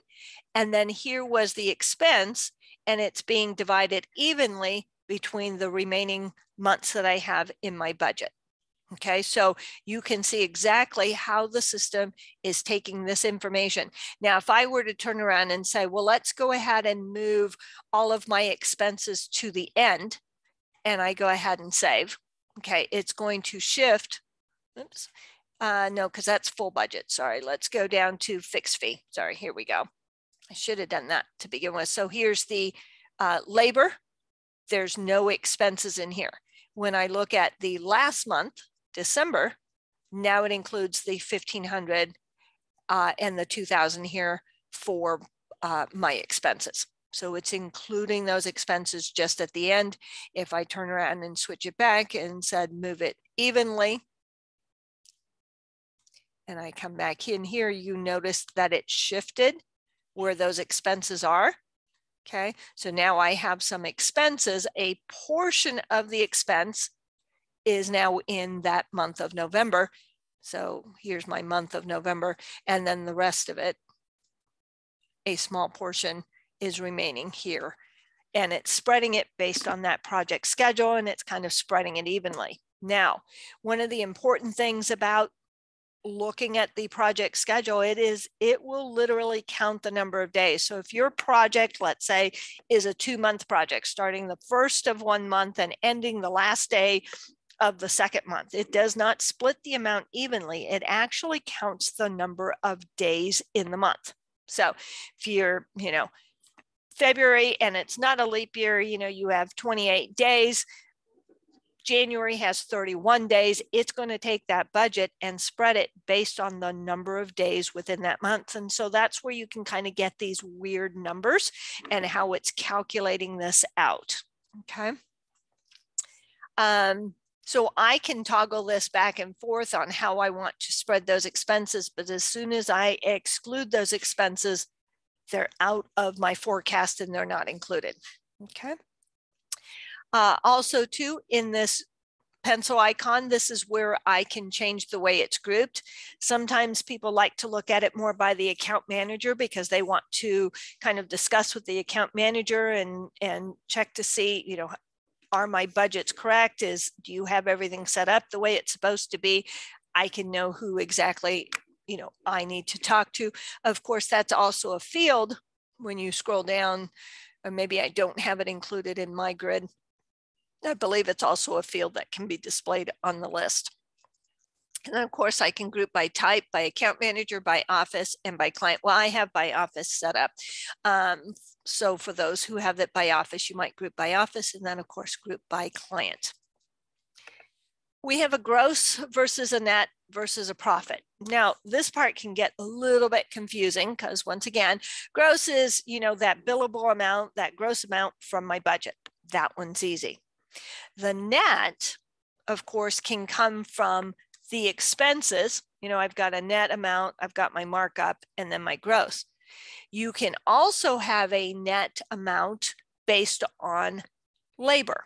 And then here was the expense, and it's being divided evenly between the remaining months that I have in my budget. Okay, so you can see exactly how the system is taking this information. Now, if I were to turn around and say, well, let's go ahead and move all of my expenses to the end, and I go ahead and save, okay, it's going to shift. Oops, no, because that's full budget. Sorry, let's go down to fixed fee. Sorry, here we go. I should have done that to begin with. So here's the labor. There's no expenses in here. When I look at the last month, December, now it includes the 1,500 and the 2,000 here for my expenses. So it's including those expenses just at the end. If I turn around and switch it back and said move it evenly, and I come back in here, you notice that it shifted where those expenses are. Okay, so now I have some expenses. A portion of the expense is now in that month of November. So here's my month of November, and then the rest of it, a small portion is remaining here. And it's spreading it based on that project schedule, and it's kind of spreading it evenly. Now, one of the important things about looking at the project schedule, it will literally count the number of days. So if your project, let's say, is a 2-month project, starting the first of one month and ending the last day of the second month, it does not split the amount evenly. It actually counts the number of days in the month. So if you're, February and it's not a leap year, you have 28 days. January has 31 days. It's going to take that budget and spread it based on the number of days within that month. And so that's where you can kind of get these weird numbers and how it's calculating this out. Okay. So I can toggle this back and forth on how I want to spread those expenses, but as soon as I exclude those expenses, they're out of my forecast and they're not included. Okay. Also too, in this pencil icon, this is where I can change the way it's grouped. Sometimes people like to look at it more by the account manager because they want to kind of discuss with the account manager and check to see, are my budgets correct? Do you have everything set up the way it's supposed to be? I can know who exactly, I need to talk to. Of course, that's also a field when you scroll down, or maybe I don't have it included in my grid. I believe it's also a field that can be displayed on the list. And then of course I can group by type, by account manager, by office, and by client. Well, I have by office set up. So for those who have it by office, you might group by office, and then of course group by client. We have a gross versus a net versus a profit. Now, this part can get a little bit confusing because once again, gross is, that billable amount, that gross amount from my budget. That one's easy. The net, of course, can come from the expenses. I've got a net amount, I've got my markup, and then my gross. You can also have a net amount based on labor.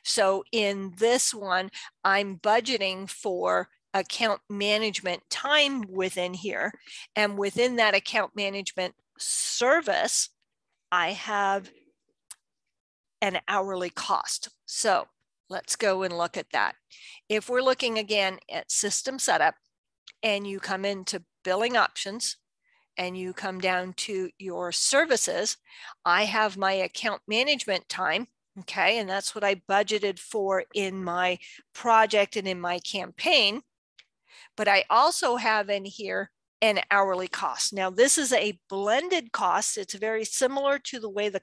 So in this one, I'm budgeting for account management time within here. And within that account management service, I have an hourly cost. So let's go and look at that. If we're looking again at system setup and you come into billing options and you come down to your services, I have my account management time. Okay, and that's what I budgeted for in my project and in my campaign. But I also have in here an hourly cost. Now, this is a blended cost. It's very similar to the way the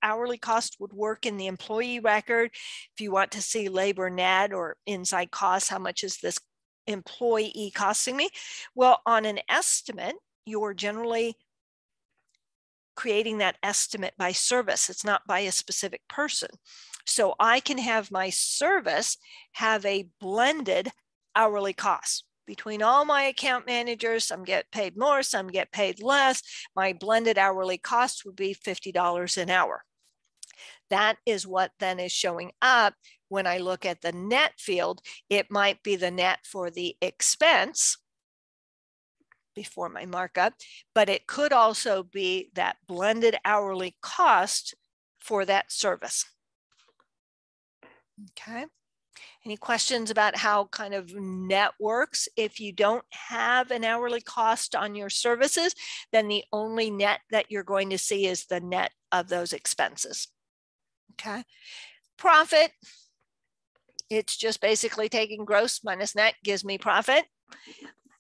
hourly cost would work in the employee record. If you want to see labor net or inside costs, how much is this employee costing me? Well, on an estimate, you're generally creating that estimate by service. It's not by a specific person. So I can have my service have a blended hourly cost. Between all my account managers, some get paid more, some get paid less. My blended hourly cost would be $50 an hour. That is what then is showing up when I look at the net field. It might be the net for the expense before my markup, but it could also be that blended hourly cost for that service. Okay. Any questions about how kind of net works? If you don't have an hourly cost on your services, then the only net that you're going to see is the net of those expenses. Okay. Profit, it's just basically taking gross minus net gives me profit.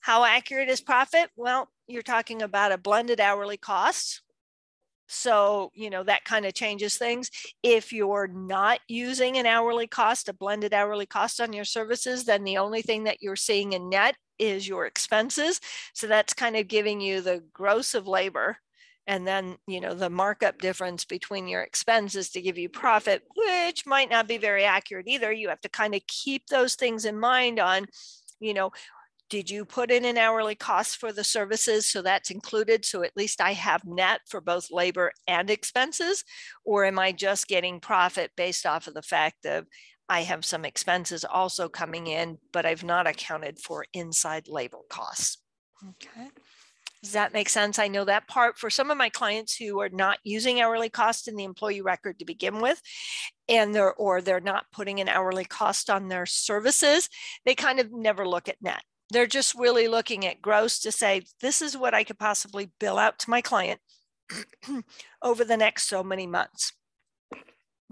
How accurate is profit? Well, you're talking about a blended hourly cost. So, that kind of changes things. If you're not using an hourly cost, a blended hourly cost on your services, then the only thing that you're seeing in net is your expenses. So that's kind of giving you the gross of labor. And then, the markup difference between your expenses to give you profit, which might not be very accurate either. You have to kind of keep those things in mind on, did you put in an hourly cost for the services? So that's included. So at least I have net for both labor and expenses. Or am I just getting profit based off of the fact of I have some expenses also coming in, but I've not accounted for inside labor costs? Okay. Does that make sense? I know that part for some of my clients who are not using hourly cost in the employee record to begin with, and they're not putting an hourly cost on their services, they kind of never look at net. They're just really looking at gross to say, this is what I could possibly bill out to my client over the next so many months.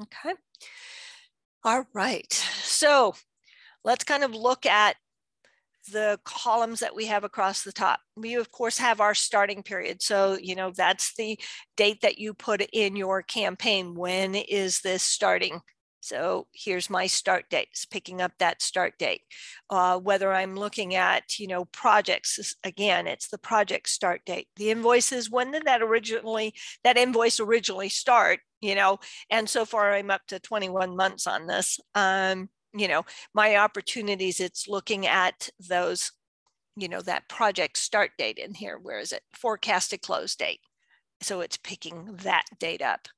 Okay. All right. So let's kind of look at the columns that we have across the top. We of course have our starting period. So, that's the date that you put in your campaign. When is this starting? So here's my start date. It's picking up that start date. Whether I'm looking at, projects, again, it's the project start date. The invoices, when did that invoice originally start, and so far I'm up to 21 months on this. My opportunities, it's looking at those, that project start date in here. Where is it? Forecasted close date. So it's picking that date up.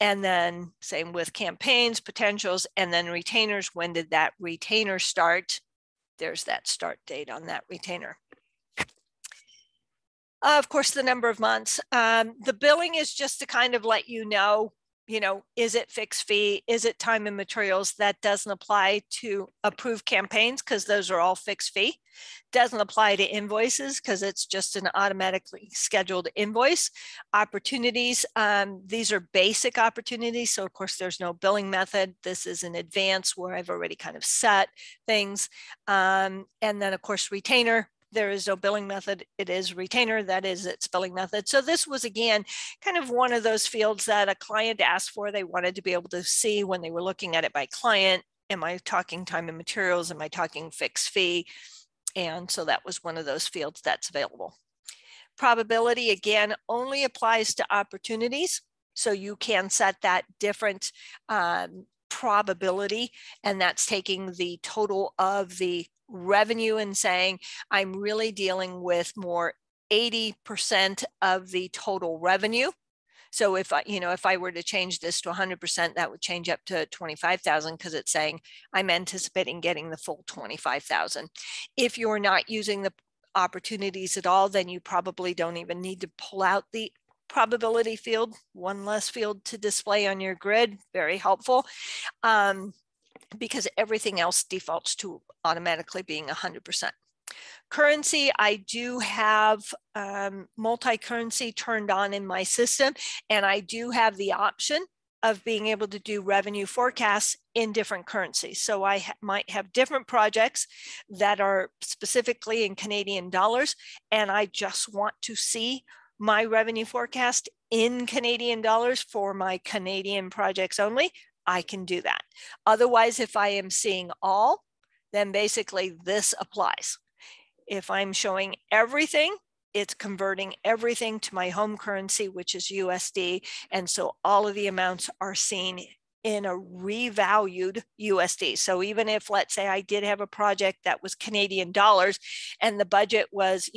And then same with campaigns, potentials, and then retainers. When did that retainer start? There's that start date on that retainer. Of course, the number of months. The billing is just to kind of let you know, is it fixed fee? Is it time and materials? That doesn't apply to approved campaigns because those are all fixed fee. Doesn't apply to invoices because it's just an automatically scheduled invoice. Opportunities, these are basic opportunities. So of course there's no billing method. This is an advance where I've already kind of set things. And then of course retainer, there is no billing method. It is retainer, that is its billing method. So this was, again, kind of one of those fields that a client asked for. They wanted to be able to see when they were looking at it by client, am I talking time and materials? Am I talking fixed fee? And so that was one of those fields that's available. Probability, again, only applies to opportunities. So you can set that different probability, and that's taking the total of the revenue and saying, I'm really dealing with more 80% of the total revenue. So if I were to change this to 100%, that would change up to 25,000 because it's saying I'm anticipating getting the full 25,000. If you're not using the opportunities at all, then you probably don't even need to pull out the probability field. One less field to display on your grid, very helpful. Because everything else defaults to automatically being 100%. Currency, I do have multi-currency turned on in my system, and I do have the option of being able to do revenue forecasts in different currencies. So I might have different projects that are specifically in Canadian dollars, and I just want to see my revenue forecast in Canadian dollars for my Canadian projects only. I can do that. Otherwise, if I am seeing all, then basically this applies. If I'm showing everything, it's converting everything to my home currency, which is USD. And so all of the amounts are seen in a revalued USD. So even if, let's say, I did have a project that was Canadian dollars and the budget was,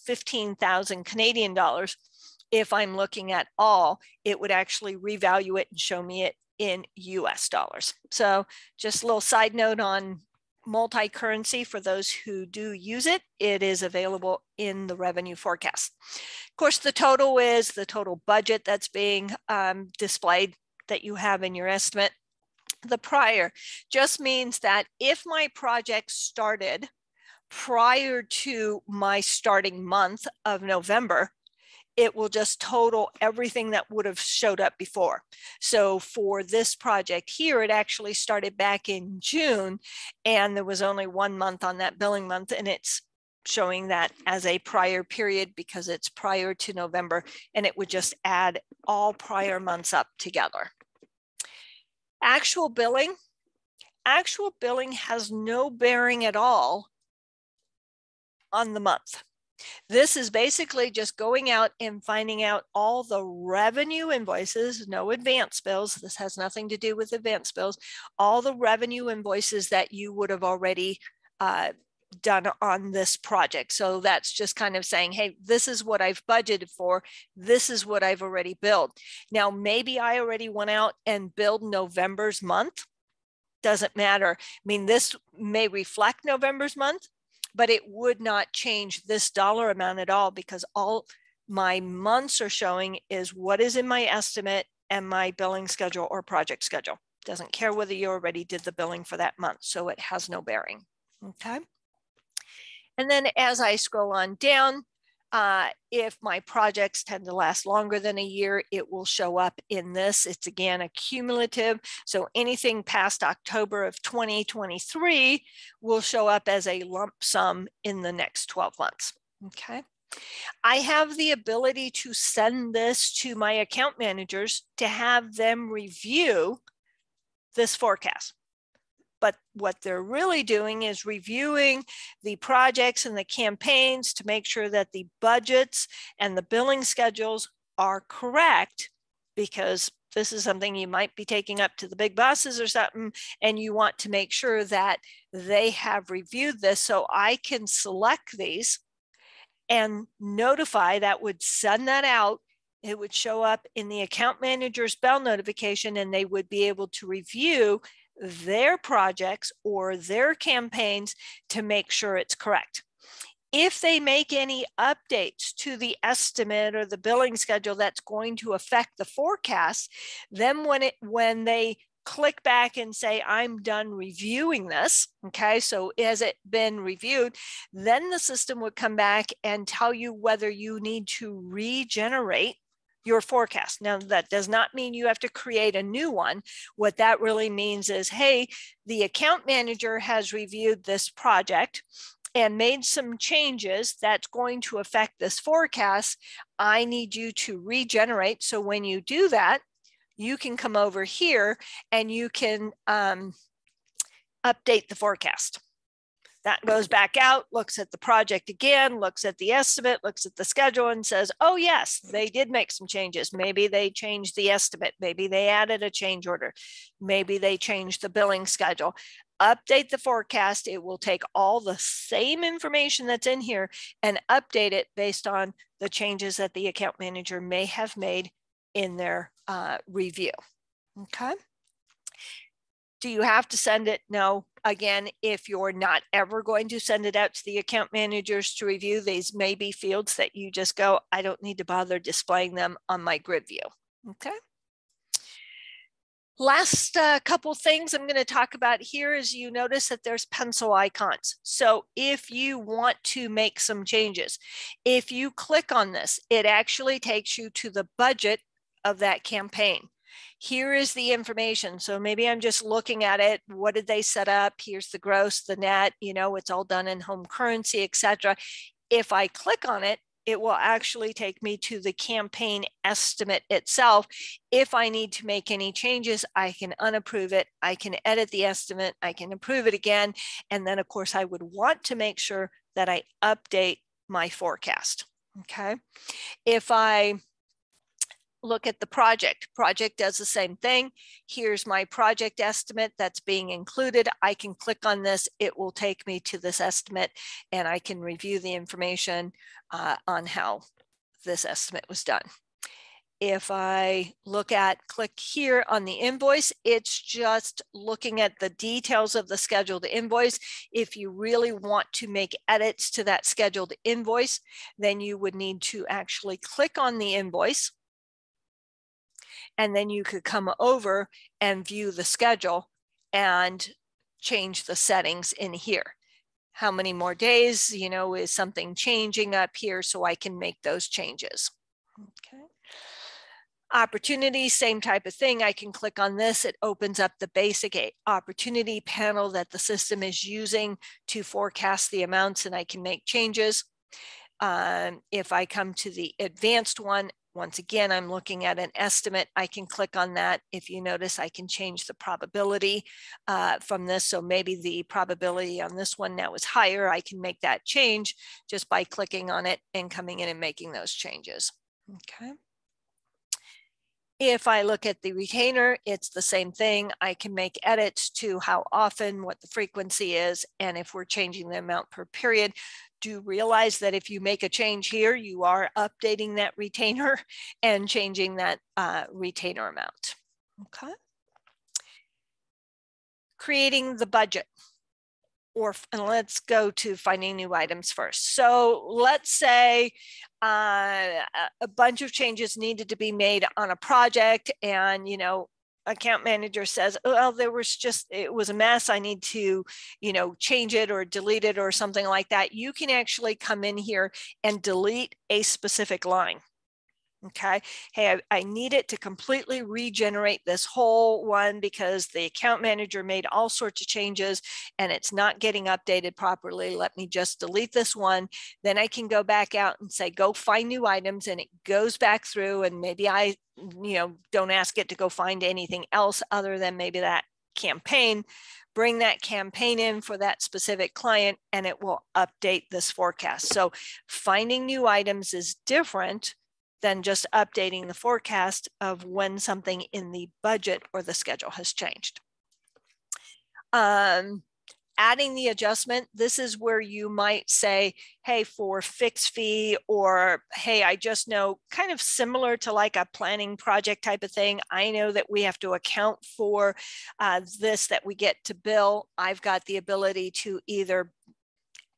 15,000 Canadian dollars, if I'm looking at all, it would actually revalue it and show me it in US dollars. So just a little side note on multi-currency for those who do use it. It is available in the revenue forecast. Of course, the total is the total budget that's being displayed that you have in your estimate. The prior just means that if my project started prior to my starting month of November, it will just total everything that would have showed up before. So for this project here, it actually started back in June, and there was only 1 month on that billing month, and it's showing that as a prior period because it's prior to November, and it would just add all prior months up together. Actual billing has no bearing at all on the month. This is basically just going out and finding out all the revenue invoices, no advance bills. This has nothing to do with advance bills. All the revenue invoices that you would have already done on this project. So that's just kind of saying, hey, this is what I've budgeted for. This is what I've already billed. Now, maybe I already went out and billed November's month. Doesn't matter. I mean, this may reflect November's month, but it would not change this dollar amount at all because all my months are showing is what is in my estimate and my billing schedule or project schedule. Doesn't care whether you already did the billing for that month, so it has no bearing. Okay. And then as I scroll on down, if my projects tend to last longer than a year, it will show up in this. It's again a cumulative. So anything past October of 2023 will show up as a lump sum in the next 12 months. Okay. I have the ability to send this to my account managers to have them review this forecast. But what they're really doing is reviewing the projects and the campaigns to make sure that the budgets and the billing schedules are correct, because this is something you might be taking up to the big bosses or something, and you want to make sure that they have reviewed this. So I can select these and notify, that would send that out. It would show up in the account manager's bell notification, and they would be able to review their projects or their campaigns to make sure it's correct. If they make any updates to the estimate or the billing schedule that's going to affect the forecast, then when they click back and say, I'm done reviewing this, okay, so has it been reviewed, then the system would come back and tell you whether you need to regenerate your forecast. Now, that does not mean you have to create a new one. What that really means is, hey, the account manager has reviewed this project and made some changes that's going to affect this forecast. I need you to regenerate. So when you do that, you can come over here and you can update the forecast. That goes back out, looks at the project again, looks at the estimate, looks at the schedule, and says, oh yes, they did make some changes. Maybe they changed the estimate. Maybe they added a change order. Maybe they changed the billing schedule. Update the forecast. It will take all the same information that's in here and update it based on the changes that the account manager may have made in their review. Okay. Do you have to send it? No. Again, if you're not ever going to send it out to the account managers to review, these may be fields that you just go, I don't need to bother displaying them on my grid view. Okay. Last couple things I'm going to talk about here is, you notice that there's pencil icons. So if you want to make some changes, if you click on this, it actually takes you to the budget of that campaign. Here is the information. So maybe I'm just looking at it. What did they set up? Here's the gross, the net, you know, it's all done in home currency, etc. If I click on it, it will actually take me to the campaign estimate itself. If I need to make any changes, I can unapprove it. I can edit the estimate. I can approve it again. And then of course I would want to make sure that I update my forecast. Okay. If I look at the project does the same thing. Here's my project estimate that's being included. I can click on this. It will take me to this estimate, and I can review the information on how this estimate was done. If I click here on the invoice, it's just looking at the details of the scheduled invoice. If you really want to make edits to that scheduled invoice, then you would need to actually click on the invoice. And then you could come over and view the schedule and change the settings in here. How many more days, you know, is something changing up here, so I can make those changes. Okay. Opportunity, same type of thing. I can click on this. It opens up the basic opportunity panel that the system is using to forecast the amounts, and I can make changes. If I come to the advanced one, once again, I'm looking at an estimate. I can click on that. If you notice, I can change the probability from this. So maybe the probability on this one now is higher. I can make that change just by clicking on it and coming in and making those changes. Okay. If I look at the retainer, it's the same thing. I can make edits to how often, what the frequency is, and if we're changing the amount per period. Do realize that if you make a change here, you are updating that retainer and changing that retainer amount. Okay. Creating the budget. And let's go to finding new items first. So let's say a bunch of changes needed to be made on a project, and you know, account manager says, well, it was a mess, I need to, change it or delete it or something like that, you can actually come in here and delete a specific line. Okay, hey, I need it to completely regenerate this whole one because the account manager made all sorts of changes and it's not getting updated properly. Let me just delete this one. Then I can go back out and say, go find new items, and it goes back through, and maybe I, don't ask it to go find anything else other than maybe that campaign. Bring that campaign in for that specific client, and it will update this forecast. So finding new items is different than just updating the forecast of when something in the budget or the schedule has changed. Adding the adjustment, this is where you might say, hey, for fixed fee, or hey, I just know, kind of similar to like a planning project type of thing, I know that we have to account for this that we get to bill. I've got the ability to either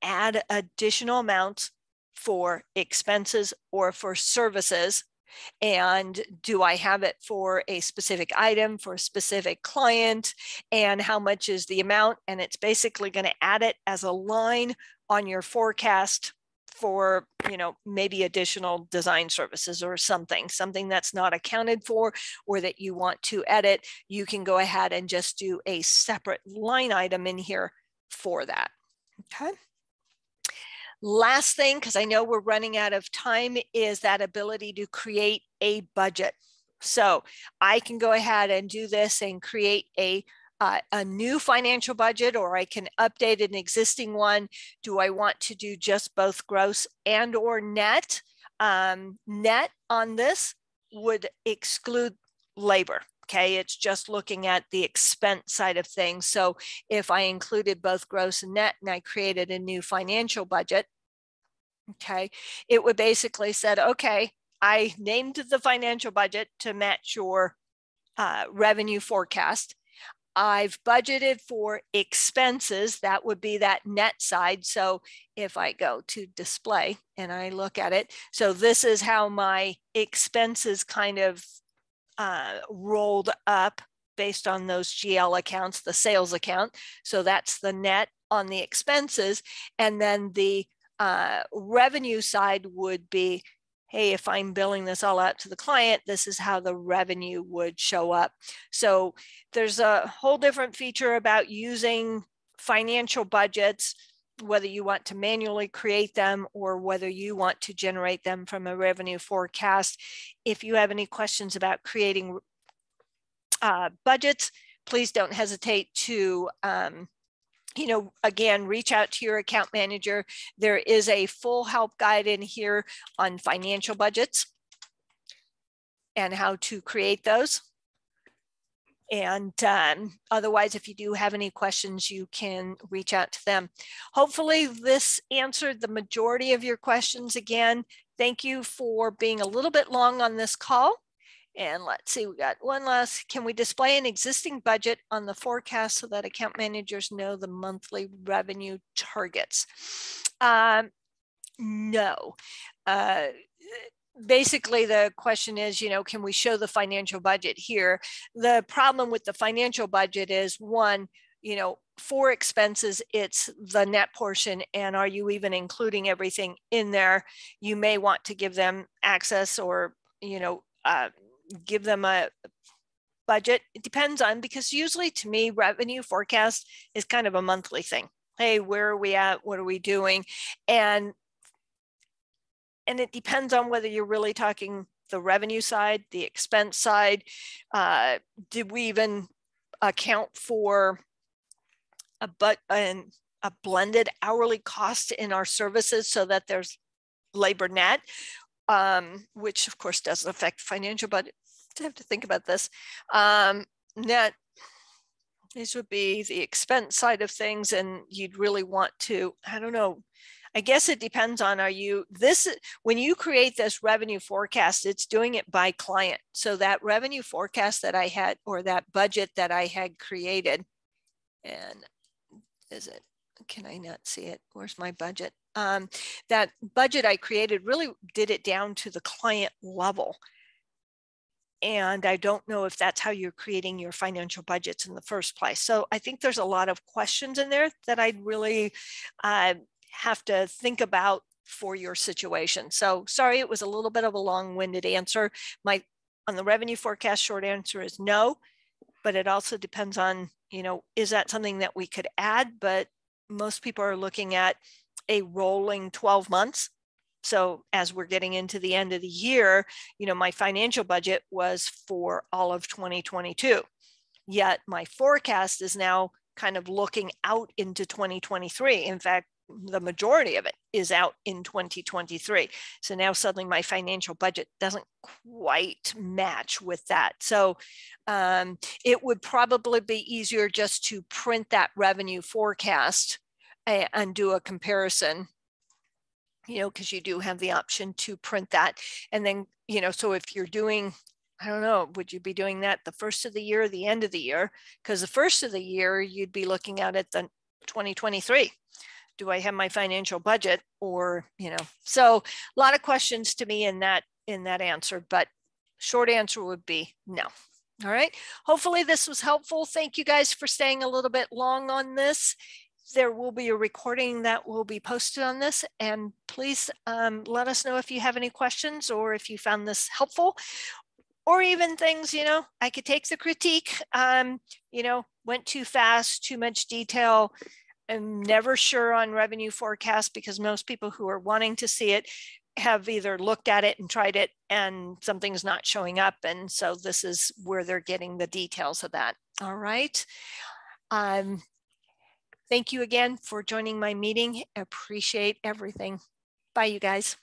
add additional amounts for expenses or for services. And do I have it for a specific item, for a specific client, and how much is the amount? And it's basically going to add it as a line on your forecast for, maybe additional design services or something that's not accounted for or that you want to edit. You can go ahead and just do a separate line item in here for that. Okay. Last thing, because I know we're running out of time, is that ability to create a budget. So I can go ahead and do this and create a new financial budget, or I can update an existing one. Do I want to do just both gross and or net? Net on this would exclude labor. Okay, it's just looking at the expense side of things. So if I included both gross and net and I created a new financial budget, okay, it would basically said, okay, I named the financial budget to match your revenue forecast. I've budgeted for expenses, that would be that net side. So if I go to display and I look at it, so this is how my expenses kind of rolled up based on those GL accounts, the sales account. So that's the net on the expenses. And then the revenue side would be, hey, if I'm billing this all out to the client, this is how the revenue would show up. So there's a whole different feature about using financial budgets, whether you want to manually create them or whether you want to generate them from a revenue forecast. If you have any questions about creating budgets, please don't hesitate to again, reach out to your account manager. There is a full help guide in here on financial budgets and how to create those. And otherwise, if you do have any questions, you can reach out to them. Hopefully this answered the majority of your questions. Again, thank you for being a little bit long on this call. And let's see, we got one last. Can we display an existing budget on the forecast so that account managers know the monthly revenue targets? No. Basically, the question is, can we show the financial budget here? The problem with the financial budget is, one, for expenses, it's the net portion. And are you even including everything in there? You may want to give them access or, give them a budget. It depends on, because usually to me, revenue forecast is kind of a monthly thing. Hey, where are we at? What are we doing? And it depends on whether you're really talking the revenue side, the expense side. Did we even account for a blended hourly cost in our services so that there's labor net, which of course doesn't affect financial budget. I have to think about this. Net, these would be the expense side of things, and you'd really want to, I don't know, I guess it depends on, when you create this revenue forecast, it's doing it by client. So that revenue forecast that I had, or that budget that I had created, and can I not see it? Where's my budget? That budget I created really did it down to the client level. And I don't know if that's how you're creating your financial budgets in the first place. So I think there's a lot of questions in there that I'd really have to think about for your situation. So sorry, it was a little bit of a long-winded answer. On the revenue forecast, short answer is no, but it also depends on, is that something that we could add? But most people are looking at a rolling 12 months. So as we're getting into the end of the year, my financial budget was for all of 2022. Yet my forecast is now kind of looking out into 2023. In fact, the majority of it is out in 2023. So now suddenly my financial budget doesn't quite match with that. So it would probably be easier just to print that revenue forecast and do a comparison, because you do have the option to print that. And then, so if you're doing, I don't know, would you be doing that the first of the year or the end of the year? Because the first of the year, you'd be looking at it the 2023. Do I have my financial budget? Or, so a lot of questions to me in that answer, but short answer would be no. All right. Hopefully this was helpful. Thank you guys for staying a little bit long on this. There will be a recording that will be posted on this, and please let us know if you have any questions or if you found this helpful, or even things, I could take the critique, went too fast, too much detail. I'm never sure on revenue forecast because most people who are wanting to see it have either looked at it and tried it and something's not showing up. And so this is where they're getting the details of that. All right. Thank you again for joining my meeting. Appreciate everything. Bye, you guys.